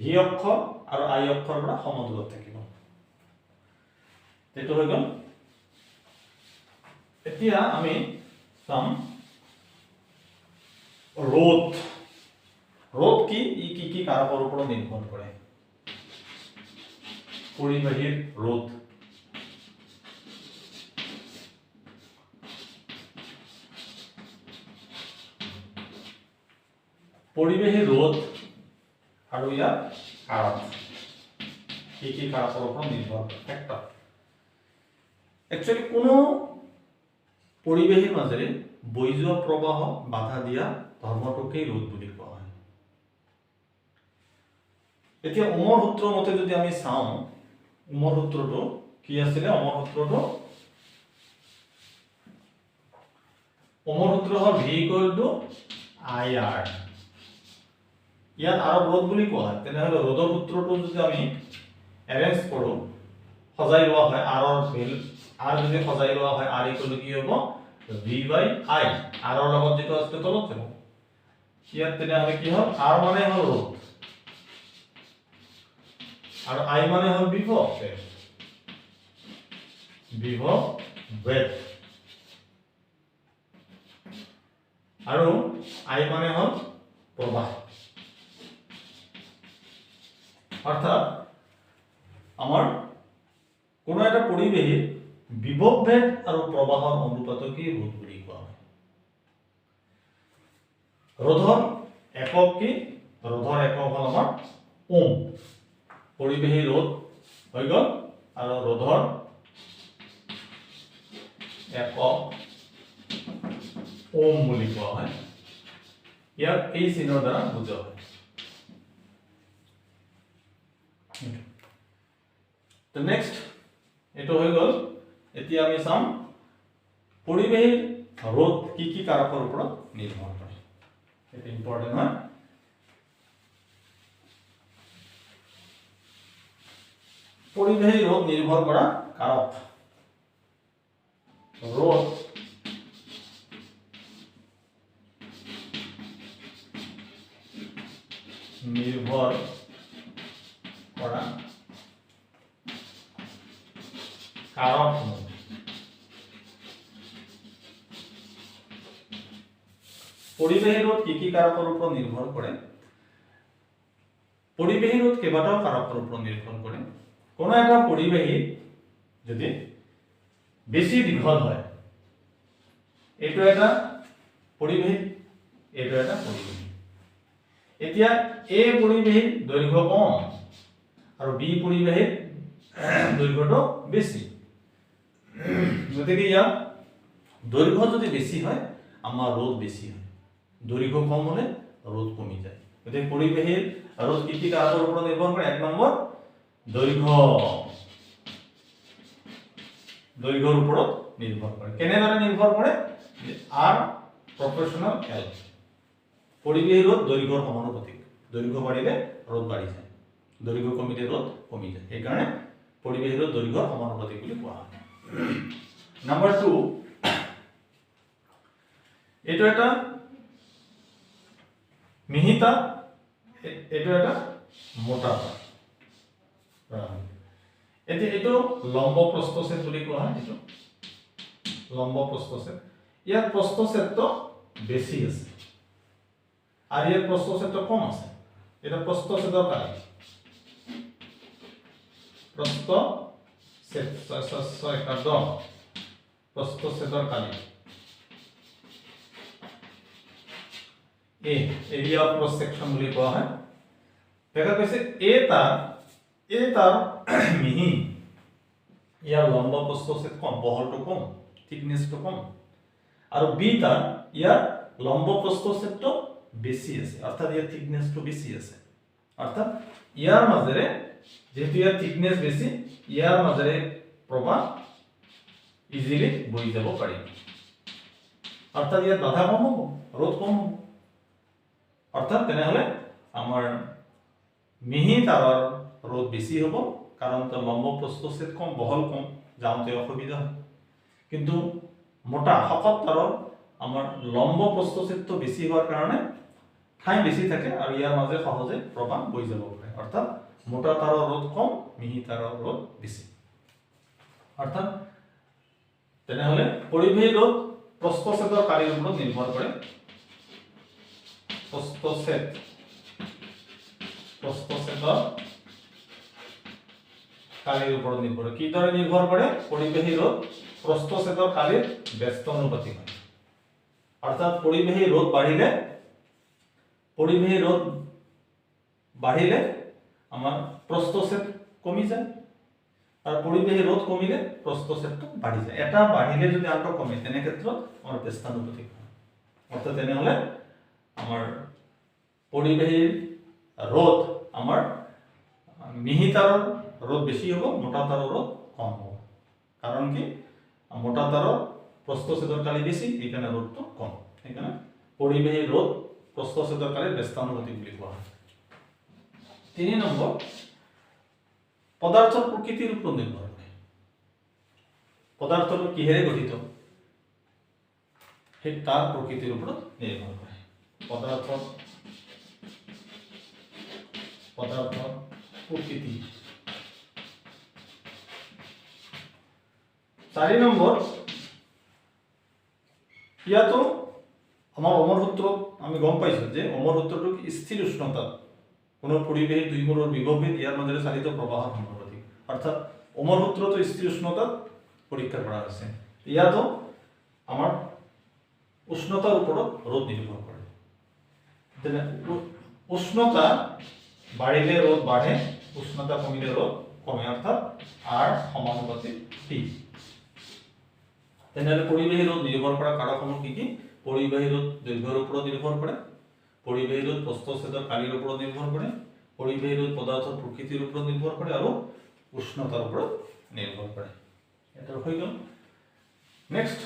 ভি অক্ষ আৰু আই অক্ষৰ পৰা সমদূৰত থাকিব। এইটো হৈ গ'ল। এতিয়া আমি চাম ৰোধ। ৰোধ কি, ই কি কাৰকৰ ওপৰত নিৰ্ভৰ কৰে। পৰিবাহীৰ ৰোধ, পৰিবাহী ৰোধ আৰু ইয়াৰ কাৰক কি কাৰকৰ ওপৰত নিৰ্ভৰ কৰে, ফেক্টৰ। একচুয়ালি কোনো পৰিবাহীৰ মাজেৰে বৈ যোৱা প্ৰবাহ বাধা দিয়া ধৰ্মটোকেই ৰোধ বুলি কোৱা হয়। এতিয়া ওমৰ সূত্ৰ মতে যদি আমি চাওঁ, ওমৰ সূত্ৰটো কি আছিলে? ওমৰ সূত্ৰটো হ'ল V = IR। ইয়াত আৰব ৰোধ বুলি কোৱা হয়। তেনেহলে ৰোধৰ সূত্ৰটো যদি আমি এৰেঞ্জ কৰো, সজাই লোৱা হয়, R যদি সজাই লোৱা হয়, R = কি হ'ব? V/I। R ৰ লগত যেটো আছে তলত যাব। ইয়াত তেনেহলে কি হ'ল? R মানে হ'ল ৰোধ আৰু I মানে হ'ল বিভব বেদ আৰু I মানে হ'ল প্ৰবাহ। অৰ্থাৎ আমাৰ কোনো একটা পৰিবেশে বিভব ভেদ আৰ প্ৰবাহৰ অনুপাতকে ৰোধ বুলি কোৱা হয়। ৰোধৰ একক কি? ৰোধৰ একক হল আমাৰ ওম। পৰিবেশী ৰোধ হৈ গল আৰু ৰোধৰ একক ওম বুলি কোৱা হয়। ইয়াক এই চিহ্নৰ দ্বাৰা বুজোৱা হয়। তো নেক্সট এটো হৈ গল। এতিয়া আমি চাম পৰিবেশী ৰোধ কি কি কাৰকৰ ওপৰত নিৰ্ভৰ কৰে। এটা ইম্পৰ্টেন্ট হয়। পৰিবেশী ৰোধ নিৰ্ভৰ কৰা কাৰক। ৰোধ নিৰ্ভৰ কৰা কাৰক। পৰিবেশী ৰোধ কি কি কাৰকৰ ওপৰত নিৰ্ভৰ কৰে? পৰিবেশী ৰোধ কেইবাটাও কাৰকৰ ওপৰত নির্ভর করে। কোনো একটা পরিবেশী যদি বেশি দীঘল হয়, এইটো এটা পরিবেশী, এইটো এটা পরিবেশী। এতিয়া এ পরিবেশী দৈর্ঘ্য কম আৰু বি পৰিবেশী দৈৰ্ঘ্যটো বেশি। গতিকে ইয়াৰ দৈৰ্ঘ্য যদি বেশি হয়, আমাৰ ৰোধ বেশি হয়। দৈৰ্ঘ্য কম হলে ৰোধ কমি যায়। গতিকে পৰিবেশীৰ ৰোধ কি কি কাৰকৰ ওপৰত নিৰ্ভৰ কৰে? 1 নম্বৰ দৈৰ্ঘ্যৰ ওপৰত নিৰ্ভৰ কৰে। কেনেদৰে নিৰ্ভৰ কৰে? R proportional L। পৰিবেশী ৰোধ দৈৰ্ঘ্যৰ সমানুপাতিক। দৈৰ্ঘ্য বাড়িলে ৰোধ বাড়ি যায়, দৈৰ্ঘ্য কমিলে ৰোধ কমি যায়। এই কাৰণে পৰিবেশী ৰোধ দৈৰ্ঘ্যৰ সমানুপাতিক বুলি কোৱা হয়। নাম্বাৰ 2, এইটো এটা মিহিতা, এইটো এটা মোটা তাৰ। এইটো লম্ব প্ৰস্থছেদ বুলি কোৱা হয়। এইটো লম্ব প্ৰস্থছেদ। ইয়াৰ প্ৰস্থছেদটো বেছি আছে আৰু ইয়াৰ প্ৰস্থছেদটো কম আছে। এটা প্ৰস্থছেদৰ কালি, প্ৰস্থছেদৰ কালি এৰিয়া অফ ক্ৰছ সেকশন বুলি কোৱা হয়। দেখা গৈছে এ তাৰ মিহি, ইয়াৰ লম্ব প্ৰস্থছেদ কম, বহলটো কম, থিকনেসটো কম। আৰু বি তাৰ ইয়াৰ লম্ব প্ৰস্থছেদটো বেছি আছে, অৰ্থাৎ ইয়াৰ থিকনেসটো বেছি আছে। অৰ্থাৎ ইয়াৰ মাজেৰে, যেহেতু ইয়াৰ থিকনেস বেছি, ইয়াৰ মাজেৰে প্ৰবাহ ইজিলি বৈ যাব পাৰিব। অৰ্থাৎ ইয়াৰ বাধা কম হ'ব, ৰোধ কম হ'ব। অৰ্থাৎ তেনেহলে আমাৰ মিহি তাৰৰ ৰোধ বেশি হব, কাৰণ তাৰ লম্ব প্ৰস্থছেদ কম, বহল কম, যাওঁতে অসুবিধা হয়। কিন্তু মোটা শকত তাৰৰ আমাৰ লম্ব প্ৰস্থছেদটো বেশি হওয়াৰ কাৰণে ঠাই বেশি থাকে আৰু ইয়াৰ মাজে সহজে প্ৰবাহ বৈ যাব পাৰে। অৰ্থাৎ মোটা তাৰৰ ৰোধ কম, মিহি তাৰৰ ৰোধ বেশি। অৰ্থাৎ তেনেহলে পৰিবেশী ৰোধ প্ৰস্থছেদৰ কালিৰ ওপৰত নিৰ্ভৰ কৰে। প্ৰস্থছেদৰ কালিৰ ওপৰত নিৰ্ভৰ কৰে। কিদৰে নিৰ্ভৰ কৰে? পৰিবেশী ৰোধ প্ৰস্থছেদৰ কালিৰ ব্যস্ত অনুপাতিক হয়। অর্থাৎ পরিবেশী রোধ বাড়িলে আমার প্রস্থছেদ কমি যায়, আর পরিবেশী রোধ কমিলে প্রস্থছেদটো বাড়ি যায়। এটা বাড়িলে যদি আনটো কমে, তেনে ক্ষেত্ৰত আমাৰ ব্যস্তানুপাতিক হয়। অৰ্থাৎ তেনেহলে আমাৰ পৰিবাহীৰ ৰোধ আমাৰ মিহি তাৰৰ ৰোধ বেছি হ'ব, মোটা তাৰৰ ৰোধ কম হ'ব। কাৰণ কি মোটা তাৰৰ প্ৰস্থচ্ছেদকালী বেছি, এইকাৰণে ৰোধটো কম। সেইকাৰণে পৰিবাহী ৰোধ প্ৰস্থচ্ছেদকালীৰ ব্যস্তানুপাতিক বুলি কোৱা হয়। 3 নম্বৰ, পদাৰ্থৰ প্ৰকৃতিৰ ওপৰত নিৰ্ভৰ কৰে। পদাৰ্থটো কিহেৰে গঠিত সেই তাৰ প্ৰকৃতিৰ ওপৰত নিৰ্ভৰ কৰে। পদাৰ্থৰ প্ৰকৃতি। 4 নম্বৰ, ইয়াতো আমাৰ অমৰ সূত্ৰ আমি গম পাইছো যে অমৰ সূত্ৰটো স্থিৰ উষ্ণতাত কোনো পৰিবেশী দুই মোলৰ বিভৱবিদ ইয়াৰ মাজেৰে চালিত প্ৰবাহৰ সমানুপাতিক। অৰ্থাৎ অমৰ সূত্ৰটো স্থিৰ উষ্ণতাত পৰীক্ষা কৰা হৈছে। ইয়াতো আমাৰ উষ্ণতাৰ ওপৰত ৰোধ নিৰ্ভৰ কৰে। যেনে উষ্ণতা বাড়িলে ৰোধ বাড়ে, উষ্ণতা কমিলে ৰোধ কমে, অৰ্থাৎ R সমানুপাতিক T। তেনেহলে পৰিবাহী ৰোধ নিৰ্ভৰ কৰা কাৰকসমূহ কি কি? পৰিবাহী ৰোধ দৈৰ্ঘ্যৰ ওপৰত নিৰ্ভৰ কৰে, পৰিবাহী ৰোধ প্ৰস্থচ্ছেদৰ কালিৰ ওপৰত নিৰ্ভৰ কৰে, পৰিবাহী ৰোধ পদাৰ্থৰ প্ৰকৃতিৰ ওপৰত নিৰ্ভৰ কৰে আৰু উষ্ণতাৰ ওপৰত নিৰ্ভৰ কৰে। এটা হৈ গ'ল। নেক্সট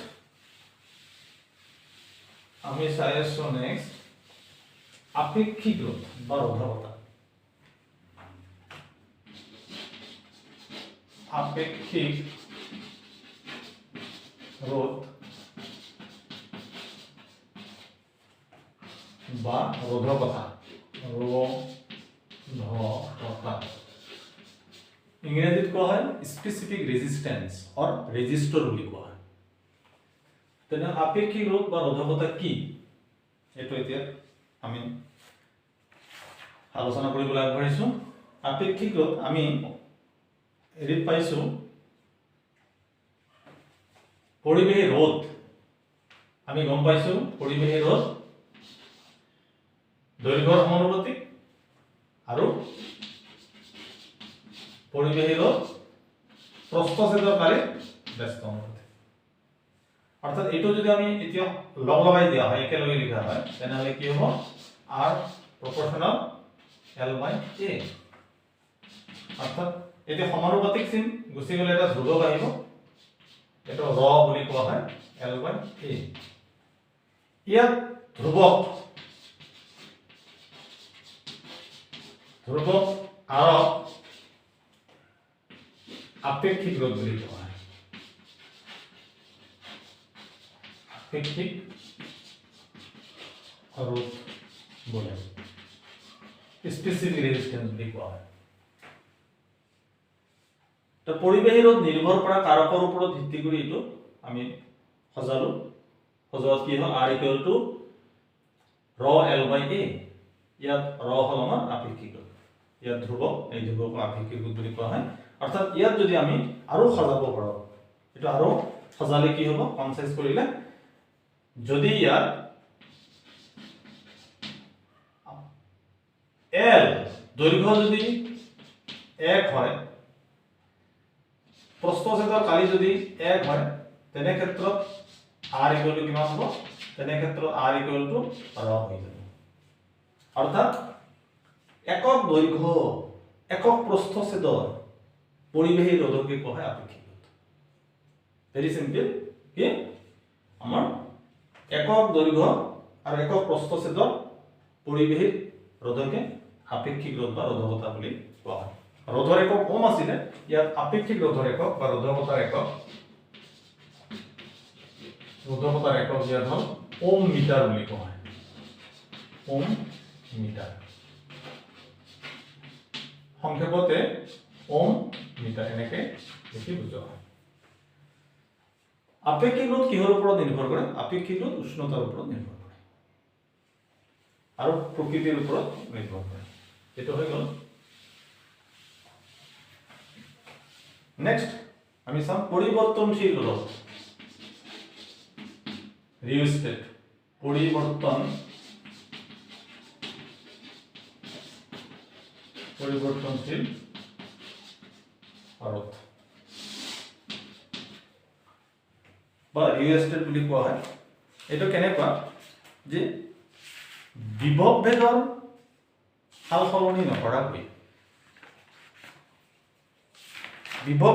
আমি চাই আছো নেক্সট আপেক্ষিক রোধ বা রোধকতা। আপেক্ষিক রোধ বা রোধকতা। ইংরেজিত কোৱা হয় স্পেসিফিক ৰেজিস্ট্যান্স অৰ ৰেজিস্টৰ বুলি কোৱা হয়। তেনে আপেক্ষিক ৰোধ বা ৰোধকতা কি এটো এতিয়া আমি আলোচনা কৰিবলৈ আগবাঢ়িছো। আপেক্ষিক ৰোধ আমি এৰিত পাইছো পৰিবেহী ৰোধ। আমি গম পাইছো পৰিবেহী ৰোধ দৈৰ্ঘ্যৰ সমানুপাতিক আৰু পৰিবেহী ৰোধ প্ৰস্থচ্ছেদকালীৰ ব্যস্ত অনুপাতিক। অর্থাৎ এইটো যদি আমি এতিয়া লগ লগাই দিয়া হয়, একেলগে লিখা হয়, তেনেহলে কি হ'ব? R proportional L/A। অর্থাৎ এটা সমানুপাতিক চিন গুচি গলে এটা ধ্ৰুৱক আহিব, এটা ৰ বুলি কোৱা হয় L/A। ইয়াত ধ্ৰুৱক আৰু আপেক্ষিক ৰোধ বুলি কোৱা হয়। আপেক্ষিক ৰোধ বলে স্পেসিফিক ৰেজিস্ট্যান্স বুলি কোৱা হয়। তো পৰিবেহী ৰোধ নিৰ্ভৰ কৰা কাৰকৰ ওপৰত ভিত্তি কৰি এইটো আমি সজালো। সজোৱাত কি হ'ল? R = ৰ L/A। ইয়াত ৰ হল আমাৰ আপেক্ষিক ৰোধ, ইয়াত ধ্ৰুৱক, এই ধ্ৰুৱক আপেক্ষিক ৰোধ বুলি কোৱা হয়। অৰ্থাৎ ইয়াত যদি আমি আৰু সজাব পাৰো, এটা আৰু সজালে কি হ'ব? কনসাইজ কৰিলে যদি ইয়াত L দৈৰ্ঘ্য যদি 1 হয়, প্ৰস্থচ্ছেদৰ কালি যদি 1 হয়, তেনে ক্ষেত্ৰত R = কিমান হ'ব? তেনে ক্ষেত্ৰত R = ৰ হৈ যাব। অৰ্থাৎ একক দৈৰ্ঘ্য একক প্ৰস্থচ্ছেদৰ পৰিবাহী ৰোধকে কোৱা হয় আপেক্ষিক ৰোধ। ভেৰি সিম্পল কি আমাৰ একক দৈৰ্ঘ্য আৰু একক প্ৰস্থচ্ছেদৰ পৰিবাহী ৰোধকে আপেক্ষিক ৰোধ বা ৰোধকতা বুলি কোৱা হয়। ৰোধৰ একক ওম আছিলে, ইয়াত আপেক্ষিক ৰোধৰ একক বা ৰোধকতাৰ একক ইয়াত হ'ল ওম মিটাৰ বুলি কোৱা হয়। ওম মিটাৰ, সংক্ষেপতে ওম মিটাৰ এনেকে লিখি বুজোৱা হয়। আপেক্ষিক ৰোধ কিহৰ ওপৰত নিৰ্ভৰ কৰে? আপেক্ষিক ৰোধ উষ্ণতাৰ ওপৰত নিৰ্ভৰ কৰে আৰু প্ৰকৃতিৰ ওপৰত নিৰ্ভৰ কৰে। এটো হৈ গ'ল। নেক্সট আমি চাম পৰিৱৰ্তনশীল ৰোধ। ৰিওস্টেট পৰিবৰ্তনশীল ৰোধ বা ৰিওস্টেট বুলি কোৱা হয়। এটো কেনেকুৱা? যে বিভৱ ভেদৰ সাল সলনি নকৰাকৈ বিভৱ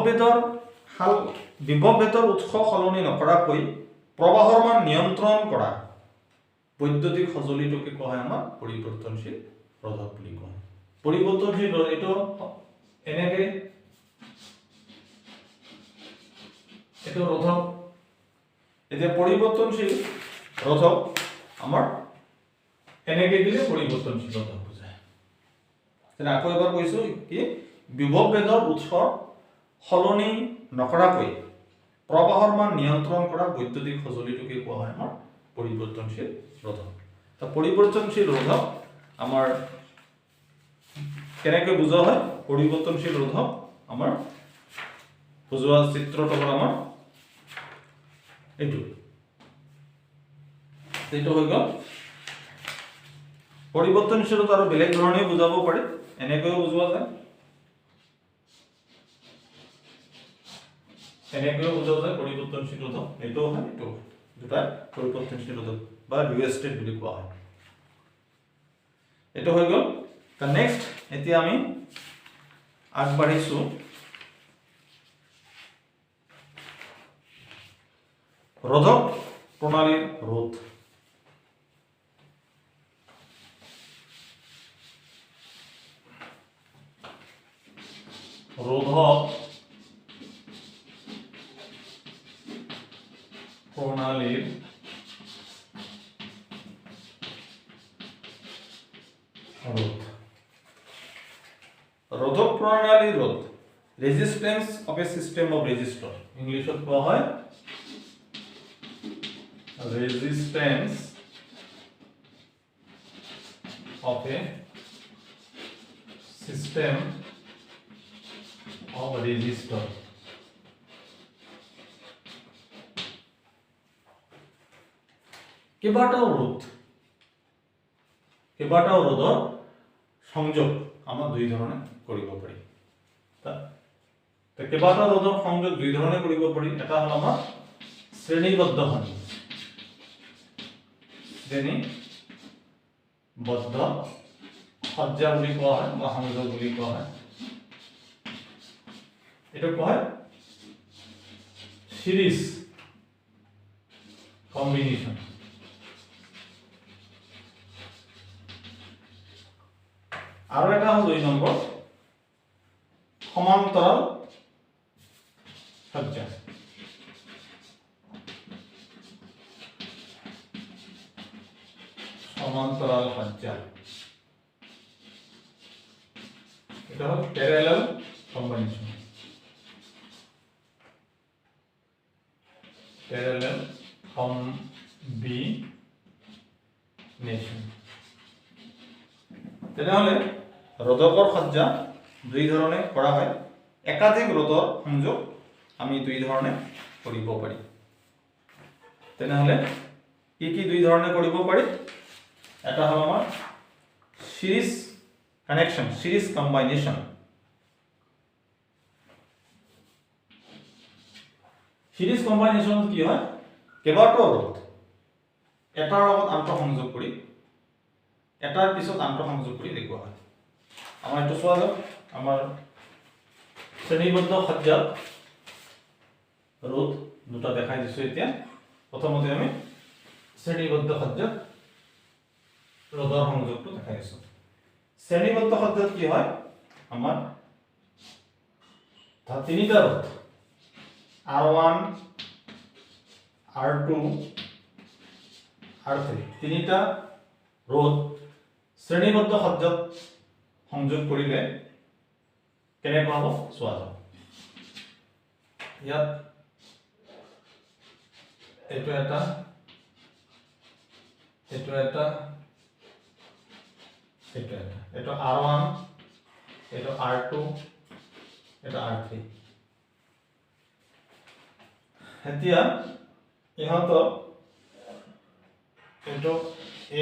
ভেদৰ উৎস সলনি নকৰাকৈ প্ৰবাহৰ মান নিয়ন্ত্ৰণ কৰা বৈদ্যুতিক সঁজুলিটোকে কোৱা হয় আমাৰ পৰিৱৰ্তনশীল ৰোধক বুলি কোৱা হয়। পৰিৱৰ্তনশীল এইটো এনেকে এইটো ৰোধক এতিয়া পৰিৱৰ্তনশীল ৰোধক আমাৰ এনেকে দিলে পৰিৱৰ্তনশীল ৰোধক বুজায়। তেনে আকৌ এবাৰ কৈছো কি বিভৱ ভেদৰ উৎস সলনি নকৰাকৈ প্ৰবাহৰ মান নিয়ন্ত্ৰণ কৰা বৈদ্যুতিক সঁজুলিটোকে কোৱা হয় আমাৰ পৰিৱৰ্তনশীল ৰোধক। তো পৰিৱৰ্তনশীল ৰোধক আমাৰ কেনেকৈ বুজোৱা হয়? পৰিৱৰ্তনশীল ৰোধক আমাৰ বুজোৱা চিত্ৰটো হ'ল আমাৰ এইটো হৈ গ'ল। পৰিৱৰ্তনশীলতা আৰু বেলেগ ধৰণে বুজাব পাৰি, এনেকৈও বুজোৱা যায়, এনেকৈও বুজোৱা যায় পৰিৱৰ্তনশীল ৰোধক। এইটোও হয়, এইটো দুটা পৰিৱৰ্তনশীল ৰোধক বা ৰিঅ'ষ্টেট বুলি কোৱা হয়। এইটো হৈ গ'ল। নেক্সট এতিয়া আমি আগবাঢ়িছো ৰোধক প্ৰণালীৰ ৰোধ। ৰোধক প্ৰণালীৰ ৰোধ। ৰোধক প্ৰণালীৰ ৰোধ resistance of A system of resistor, ইংলিছত কোৱা হয় resistance of a system of resistor। কেইবাটাও ৰোধৰ সংযোগ আমাৰ দুই ধৰণে কৰিব পাৰি। কেইবাটাও ৰোধৰ সংযোগ দুই ধৰণে কৰিব পাৰি। এটা হ'ল আমাৰ শ্ৰেণীবদ্ধ সংযোগ, শ্ৰেণীবদ্ধ সজ্জা বুলি কোৱা হয় বা সংযোগ বুলি কোৱা হয়। এইটো কোৱা হয় সিৰিজ কম্বিনেশ্যন। আৰু এটা হ'ল 2 নম্বৰ সমান্তৰাল সজ্জা। সমান্তৰাল সজ্জা, এটা হল প্যাৰালাল কম্বিনেশন। প্যাৰালাল কম্বিনেশন। তেনেহলে ৰোধকৰ সজ্জা দুই ধৰণে কৰা হয়। একাধিক ৰোধৰ সংযোগ আমি দুই ধৰণে কৰিব পাৰি। তেনেহলে কি দুই ধৰণে কৰিব পাৰি? এটা হল আমাৰ সিৰিজ কানেকশন, সিৰিজ কম্বাইনেশন। সিৰিজ কম্বাইনেশন কি হয়? কেইবাটাও ৰোধ এটাৰ লগত আন্তঃ সংযোগ কৰি এটাৰ পিছত আন্তঃ সংযোগ কৰি দেখুওৱা হয়। আমাৰ এইটো চোৱা যাওক, আমাৰ শ্ৰেণীবদ্ধ সজ্জাত ৰোধ দুটা দেখাই দিছো। এতিয়া প্ৰথমতে আমি শ্ৰেণীবদ্ধ সজ্জাত ৰোধৰ সংযোগটো দেখাই দিছো। শ্ৰেণীবদ্ধ সজ্জাত কি হয়? আমাৰ তিনিটা ৰোধ R1 R2 R3 তিনিটা ৰোধ শ্ৰেণীবদ্ধ সজ্জাত সংযোগ কৰিলে কেনেকুৱা হ'ব চোৱা যাওক। ইয়াত এইটো এটা, এইটো এটা, এইটো R1, এইটো R2, এইটো R3। এতিয়া ইহঁতৰ এইটো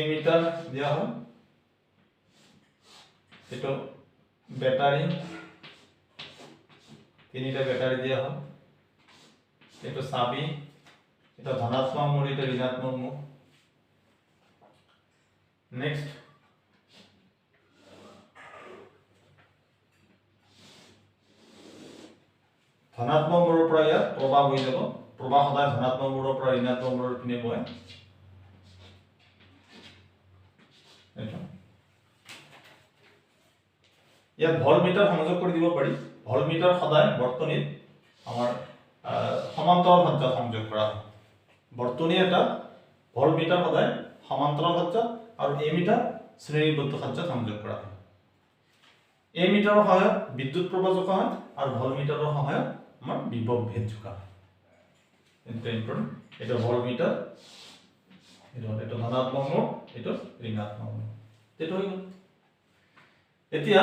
মিটাৰ দিয়া হয়, এইটো বেটাৰী, তিনিটা বেটাৰী দিয়া হয়, এইটো চাবি, এটা ধনাত্মক মুখ, এটা ঋণাত্মক মুখ, নেক্সট ধনাত্মক মূৰৰ পৰা ইয়াত প্ৰবাহ হৈ যাব প্ৰবাহ সদায় ধনাত্মক মূৰৰ পৰা ঋণাত্মক মূৰৰ পিনে বয় ইয়াত ভল্টমিটাৰ সংযোগ কৰি দিব পাৰি ভল্টমিটাৰ সদায় বৰ্তনীত আমাৰ সমান্তৰাল সজ্জাত সংযোগ কৰা হয় বৰ্তনী এটা ভল্টমিটাৰ সদায় সমান্তৰাল সজ্জাত আৰু এমিটাৰ শ্ৰেণীবদ্ধ সজ্জাত সংযোগ কৰা হয় এমিটাৰৰ সহায়ত বিদ্যুৎ প্ৰবাহ জোখা হয় আৰু ভল্টমিটাৰৰ সহায়ত আমাৰ বিভৱ ভেদ জোখা হয় এটা ভল্টমিটাৰ এটা ধনাত্মক মূৰ এটা ঋণাত্মক মূৰ এইটো হৈ গ'ল এতিয়া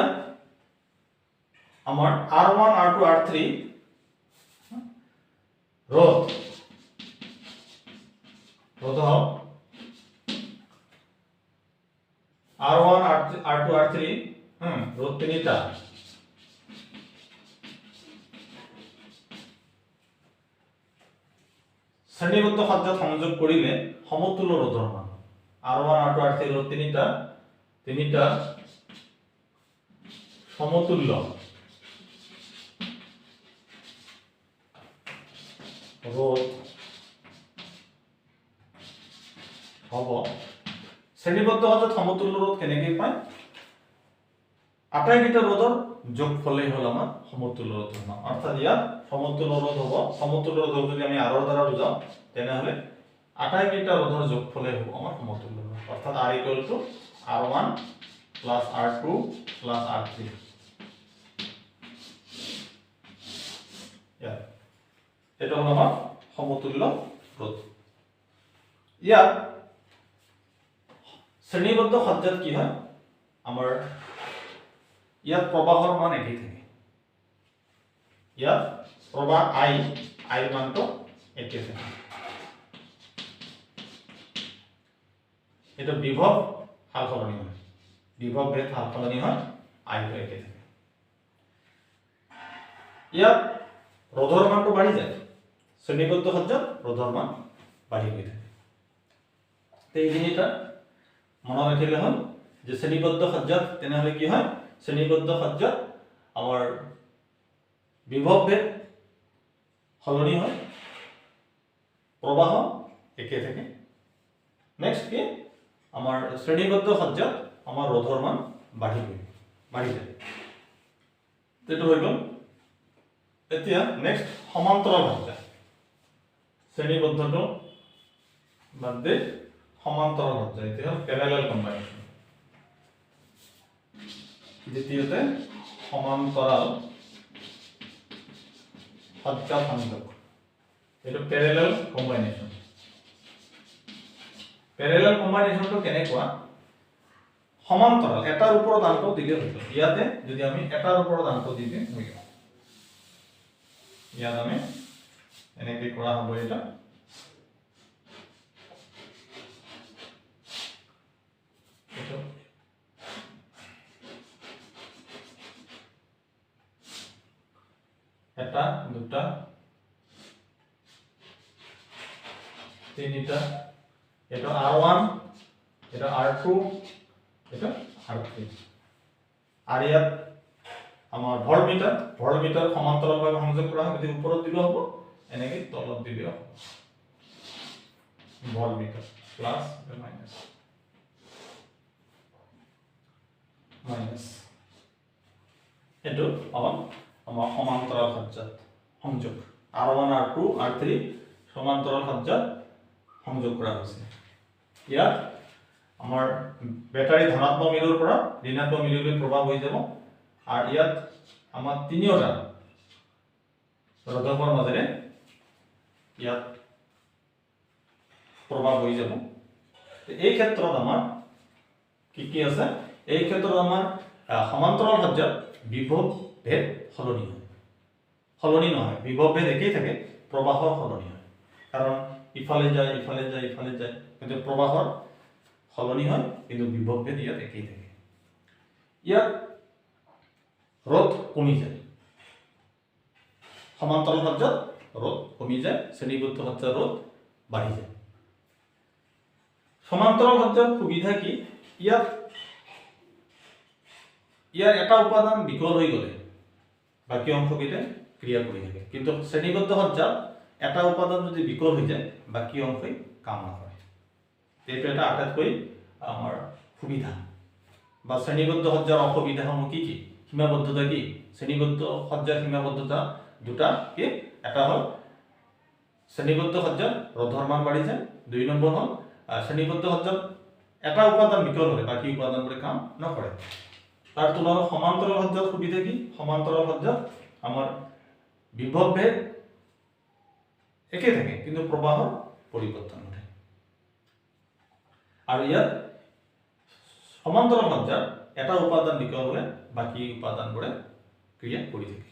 আমাৰ R1 R2 R3 ৰোধ হল R1 R2 R3 ৰোধ তিনিটা শ্ৰেণীবদ্ধ সজ্জাত সংযোগ কৰিলে সমতুল্য ৰোধৰ মান R1 R2 R3 ৰোধ তিনিটা সমতুল্য ৰোধ হব শ্ৰেণীবদ্ধ সজ্জাত সমতুল্য ৰোধ কেনেকৈ পায় আটাইকেইটা ৰোধৰ যোগফলেই হল আমাৰ সমতুল্য ৰোধ অৰ্থাৎ ইয়াত সমতুল্য ৰোধ হব সমতুল্য ৰোধক যদি আমি R দ্বাৰা বুজাও তেনেহলে আটাইকেইটা ৰোধৰ যোগফলেই হব আমাৰ সমতুল্য ৰোধ অৰ্থাৎ R R1 plus R2 plus R3 এটা হল আমাৰ সমতুল্য ৰোধ ইয়াত শ্ৰেণীবদ্ধ সজ্জাত কি হয় আমাৰ ইয়াত প্ৰবাহৰ মান একেই থাকে ইয়াত প্ৰবাহ I মানটো একে থাকে এটা বিভৱ সালসলনি হয় বিভৱ ভেদ সালসলনি হয় I টো একে থাকে ইয়াত ৰোধৰ মানটো বাঢ়ি যায় শ্ৰেণীবদ্ধ সজ্জাত ৰোধৰ মান বাঢ়ি গৈ থাকে এই তিনিটা মনত ৰাখিলে হ'ল যে শ্ৰেণীবদ্ধ সজ্জাত তেনেহলে কি হয় শ্ৰেণীবদ্ধ সজ্জাত আমাৰ বিভৱ ভেদ সলনি হয় প্ৰবাহ একে থাকে নেক্সট কি আমাৰ শ্ৰেণীবদ্ধ সজ্জাত আমাৰ ৰোধৰ মান বাঢ়ি যায় এইটো হৈ গ'ল এতিয়া নেক্সট সমান্তৰাল সজ্জা শ্ৰেণীবদ্ধটো বাদ দি সমান্তৰাল সজ্জা এতিয়া প্যাৰালাল কম্বিনেশন দ্বিতীয়তে সমান্তৰাল সজ্জা সংযোগ এইটো প্যাৰালাল কম্বিনেশনটো কেনেকুৱা সমান্তৰাল এটাৰ ওপৰত আনটো দিলে হৈ গ'ল ইয়াতে যদি আমি এটাৰ ওপৰত আনটো দি দিম হৈ গ'ল ইয়াত আমি এনেকৈ কৰা হ'ব এটা এটা দুটা তিনিটা এটা R1 এটা R2 এটা R3 আর ইয়াত আমাৰ ভল্টমিটাৰ সমান্তৰালভাৱে সংযোগ কৰা হয় যদি ওপৰত দিলে হ'ব এনেকৈ তলত দিলে হ'ব ভল্টমিটাৰ প্লাস মাইনাস এটো আমাৰ সমান্তৰাল সজ্জাত সংযোগ R1 R2 R3 সমান্তৰাল সজ্জাত সংযোগ কৰা হৈছে ইয়াত আমাৰ ব্যাটাৰী ধনাত্মক মিলৰ পৰা ঋণাত্মক মিললৈ প্ৰবাহ হৈ যাব আৰু ইয়াত আমাৰ তিনিওটা ৰোধকৰ মাজেৰে ইয়াত প্ৰবাহ হৈ যাব এই ক্ষেত্ৰত আমাৰ কি আছে এই ক্ষেত্ৰত আমাৰ সমান্তৰাল সজ্জাত বিভৱ ভেদ সলনি নহয় বিভৱ ভেদ একেই থাকে প্ৰবাহৰ সলনি হয় কাৰণ ইফালে যায় কিন্তু প্ৰবাহৰ সলনি হয় কিন্তু বিভৱ ভেদ ইয়াত একেই থাকে ইয়াত রোধ কমি যায় সমান্তরাল সজ্জাত রোধ কমি যায় শ্রেণীবদ্ধ সজ্জাত রোধ বাঢ়ি যায় সমান্তরাল সজ্জাত সুবিধা কি ইয়াৰ এটা উপাদান বিকল হৈ গ'লে বাকী অংশকেইটা ক্ৰিয়া কৰি থাকে, কিন্তু শ্ৰেণীবদ্ধ সজ্জাত এটা উপাদান যদি বিকল হৈ যায় বাকী অংশই কাম নকৰে। এইটো এটা আটাইতকৈ আমাৰ সুবিধা বা শ্ৰেণীবদ্ধ সজ্জাৰ অসুবিধাসমূহ কি কি? সীমাবদ্ধতা কি? শ্ৰেণীবদ্ধ সজ্জাৰ সীমাবদ্ধতা দুটা কি? এটা হ'ল শ্ৰেণীবদ্ধ সজ্জাত ৰোধৰ মান বাঢ়ি যায়, 2 নম্বৰ হ'ল শ্ৰেণীবদ্ধ সজ্জাত এটা উপাদান বিকল হ'লে বাকী উপাদানবোৰে কাম নকৰে। তাৰ তুলনাত সমান্তৰাল সজ্জাত সুবিধা কি? সমান্তৰাল সজ্জাত আমাৰ বিভৱ ভেদ একে থাকে কিন্তু প্ৰবাহৰ পৰিৱৰ্তন ঘটে। আৰু ইয়াত সমান্তৰাল সজ্জাত এটা উপাদান বিকল হ'লে বাকী উপাদানবোৰে ক্ৰিয়া কৰি থাকে।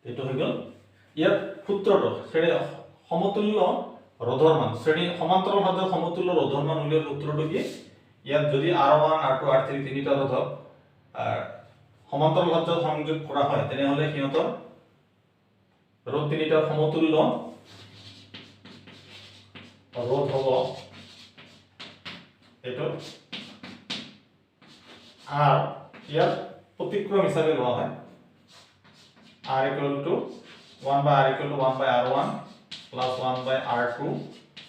এইটো হৈ গ'ল ইয়াত সূত্ৰটো সমতুল্য ৰোধৰ মান সমান্তৰাল সজ্জাত সমতুল্য ৰোধৰ মান উলিওৱাৰ সূত্ৰটো কি? ইয়াত যদি R1 R2 R3 তিনিটা ৰোধক সমান্তৰাল সজ্জাত সংযোগ কৰা হয় তেনেহলে সিহঁতৰ ৰোধ তিনিটাৰ সমতুল্য ৰোধ হ'ব এইটো R, ইয়াত প্ৰতিক্ৰম হিচাপে লোৱা হয় R = 1 by R = 1 by R1 plus 1 by R2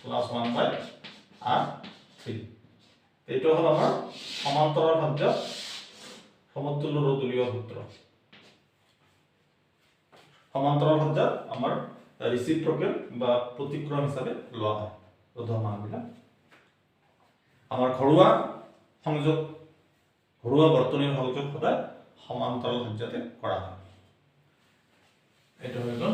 plus 1 by R3। এইটো হ'ল আমাৰ সমান্তৰাল সজ্জাত সমতুল্য ৰোধ উলিওৱাৰ সূত্ৰ। সমান্তৰাল সজ্জাত আমাৰ ৰেচিপ্ৰকেল বা প্ৰতিক্ৰম হিচাপে লোৱা হয় ৰোধৰ মানবিলাক। আমাৰ ঘৰুৱা সংযোগ ঘৰুৱা বৰ্তনীৰ সংযোগ সদায় সমান্তৰাল সজ্জাতে কৰা হয়। এইটো হৈ গ'ল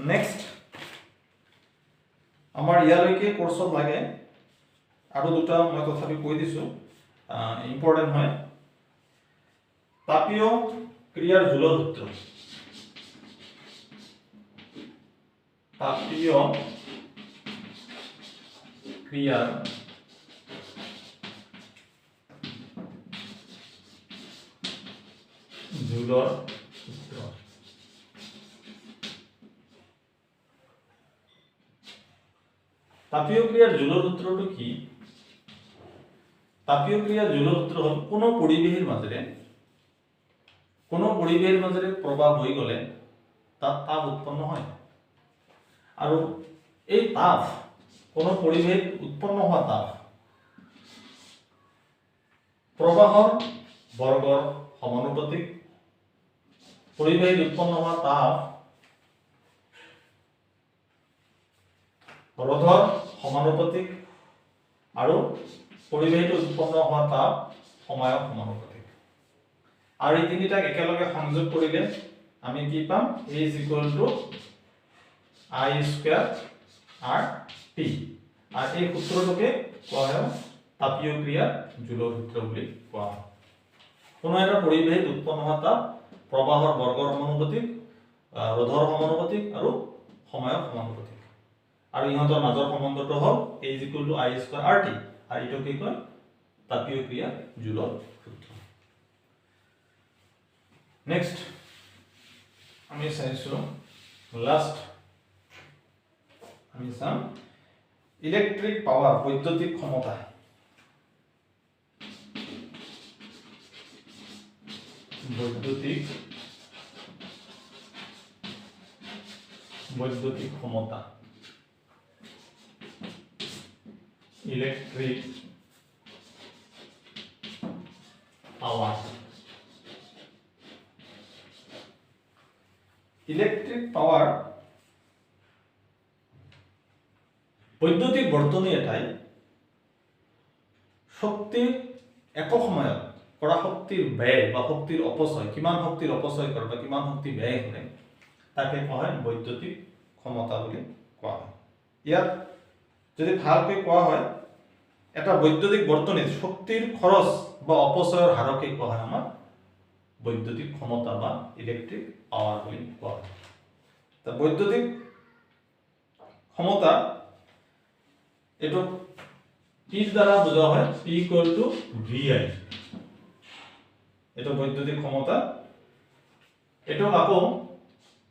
নেক্সট আমাৰ ইয়ালৈকে কোৰ্সত লাগে আৰু দুটা মই তথাপি কৈ দিছো ইম্পৰ্টেন্ট হয়। তাপীয় ক্ৰিয়াৰ জোলৰ সূত্ৰ। তাপীয় ক্ৰিয়াৰ জোলৰ সূত্ৰ। তাপীয় ক্ৰিয়াৰ জোলৰ সূত্ৰটো কি? তাপীয় ক্ৰিয়াৰ জোলৰ সূত্ৰ হ'ল কোনো পৰিৱেশৰ মাজেৰে প্ৰবাহ হৈ গ'লে তাত তাপ উৎপন্ন হয় আৰু এই তাপ কোনো পৰিৱেশ উৎপন্ন হোৱা তাপ প্ৰবাহৰ বৰ্গৰ সমানুপাতিক। পৰিৱেশ উৎপন্ন হোৱা তাপ ৰোধৰ সমানুপাতিক আৰু পৰিৱেশত উৎপন্ন হোৱা তাপ সময়ৰ সমানুপাতিক। আৰু এই তিনিটাক একেলগে সংযোগ কৰিলে আমি কি পাম? A = I² RT। আৰ এই সূত্ৰটোকে কোৱা হয় তাপীয় ক্ৰিয়াৰ জোলৰ সূত্ৰ বুলি কোৱা হয়। কোনো এটা পৰিৱেশত উৎপন্ন হোৱা তাপ প্ৰবাহৰ বৰ্গৰ সমানুপাতিক, ৰোধৰ সমানুপাতিক আৰু সময়ৰ সমানুপাতিক। আৰু ইহঁতৰ মাজৰ সম্বন্ধটো হ'ল A = I² RT আৰু এইটো কি কয়? তাপীয় ক্ৰিয়াৰ জোলৰ সূত্ৰ। নেক্সট আমি চাইছো লাষ্ট আমি চাম ইলেক্ট্ৰিক পাওয়াৰ বৈদ্যুতিক ক্ষমতা। বৈদ্যুতিক ক্ষমতা ইলেকট্ৰিক পাওয়াৰ। ইলেকট্ৰিক পাওয়াৰ বৈদ্যুতিক বৰ্তনী এটাই শক্তিৰ একক সময়ত কৰা শক্তিৰ ব্যয় বা শক্তিৰ অপচয়, কিমান শক্তিৰ অপচয় কৰে বা কিমান শক্তি ব্যয় কৰে তাকে কোৱা হয় বৈদ্যুতিক ক্ষমতা বুলি কোৱা হয়। ইয়াত যদি ভালকৈ কোৱা হয় এটা বৈদ্যুতিক বৰ্তনীত শক্তিৰ খৰচ বা অপচয়ৰ হাৰকে কোৱা হয় আমাৰ বৈদ্যুতিক ক্ষমতা বা ইলেকট্ৰিক পাওয়াৰ বুলি কোৱা হয়। তা বৈদ্যুতিক ক্ষমতা এটো P দ্বারা বোঝা হয় P = VI। এটা বৈদ্যুতিক ক্ষমতা। এটা আকৌ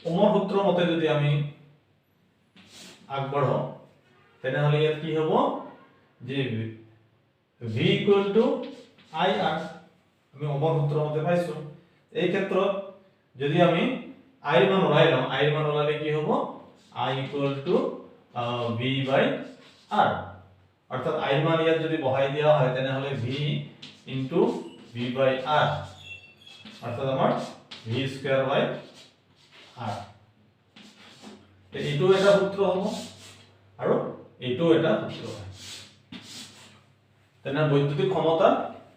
ওমৰ সূত্ৰৰ মতে যদি আমি আগবঢ়াও তেনেহ'লে ইয়াত কি হ'ব যে v equal to i r আমি ওমৰ সূত্ৰ মতে পাইছো এই ক্ষেত্ৰত যদি আমি i ৰ মান ওলাই লওঁ i ৰ মান ওলালে কি হ'ব i equal to v by r অৰ্থাৎ i ৰ মান ইয়াত যদি বহাই দিয়া হয় তেনেহ'লে v into v by r অর্থাৎ আমাৰ v স্কয়াৰ বাই r এইটো এটা সূত্ৰ হ'ব আৰু এইটো এটা সূত্ৰ হয় তেনে বৈদ্যুতিক ক্ষমতা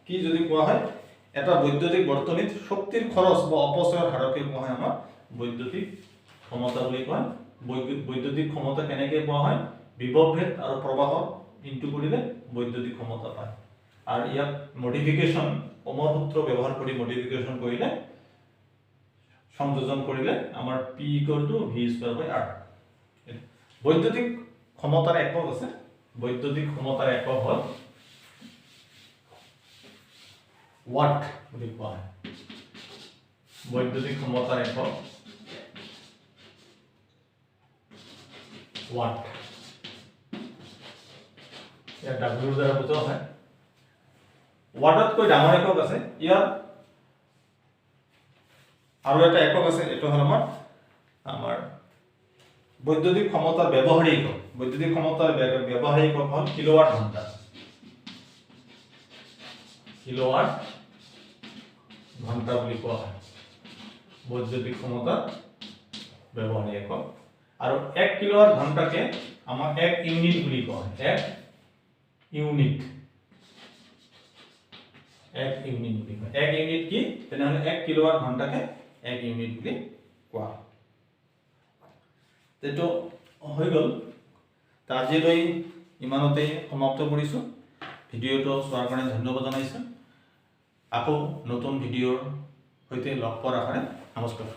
কি যদি কোৱা হয় এটা বৈদ্যুতিক বৰ্তনীত শক্তিৰ খৰচ বা অপচয়ৰ হাৰকে কোৱা হয় আমাৰ বৈদ্যুতিক ক্ষমতা বুলি কোৱা বৈদ্যুতিক ক্ষমতা কেনেকৈ পোৱা হয় বিভৱ ভেদ আৰু প্ৰবাহ ইনটু কৰিলে বৈদ্যুতিক ক্ষমতা পায় আৰু ইয়াক মডিফিকেশন ওমৰ সূত্ৰ ব্যৱহাৰ কৰি মডিফিকেশন কৰিলে সংযোজন কৰিলে আমাৰ p equal to v square by r বৈদ্যুতিক ক্ষমতাৰ একক আছে বৈদ্যুতিক ক্ষমতাৰ একক হ'ল ওয়াট বুলি কোৱা হয় বৈদ্যুতিক ক্ষমতাৰ একক ওয়াট ইয়াৰ w দ্বাৰা বুজোৱা হয় ওয়াটতকৈ ডাঙৰ একক আছে ইয়াৰ আৰু এটা একক আছে এটো হল আমাৰ বৈদ্যুতিক ক্ষমতাৰ ব্যৱহাৰিক একক বৈদ্যুতিক ক্ষমতাৰ ব্যৱহাৰিক একক হল কিলোৱাট ঘণ্টা কিলোৱাট ঘণ্টা বুলি কোৱা হয় বৈদ্যুতিক ক্ষমতাৰ ব্যৱহাৰিক একক আৰু 1 কিলোৱাট ঘণ্টাকে আমাৰ 1 ইউনিট বুলি কোৱা হয় 1 ইউনিট 1 ইউনিট বুলি কয় 1 ইউনিট কি তেনেহলে 1 কিলোৱাট ঘণ্টাকে 1 ইউনিট বুলি কোৱা তেটো হৈ গল আজিলৈ ইমানতে সমাপ্ত কৰিছো ভিডিওটো চোৱাৰ কাৰণে ধন্যবাদ জনাইছো আকৌ নতুন ভিডিওৰ সৈতে লগ পোৱাৰ আশাৰে নমস্কাৰ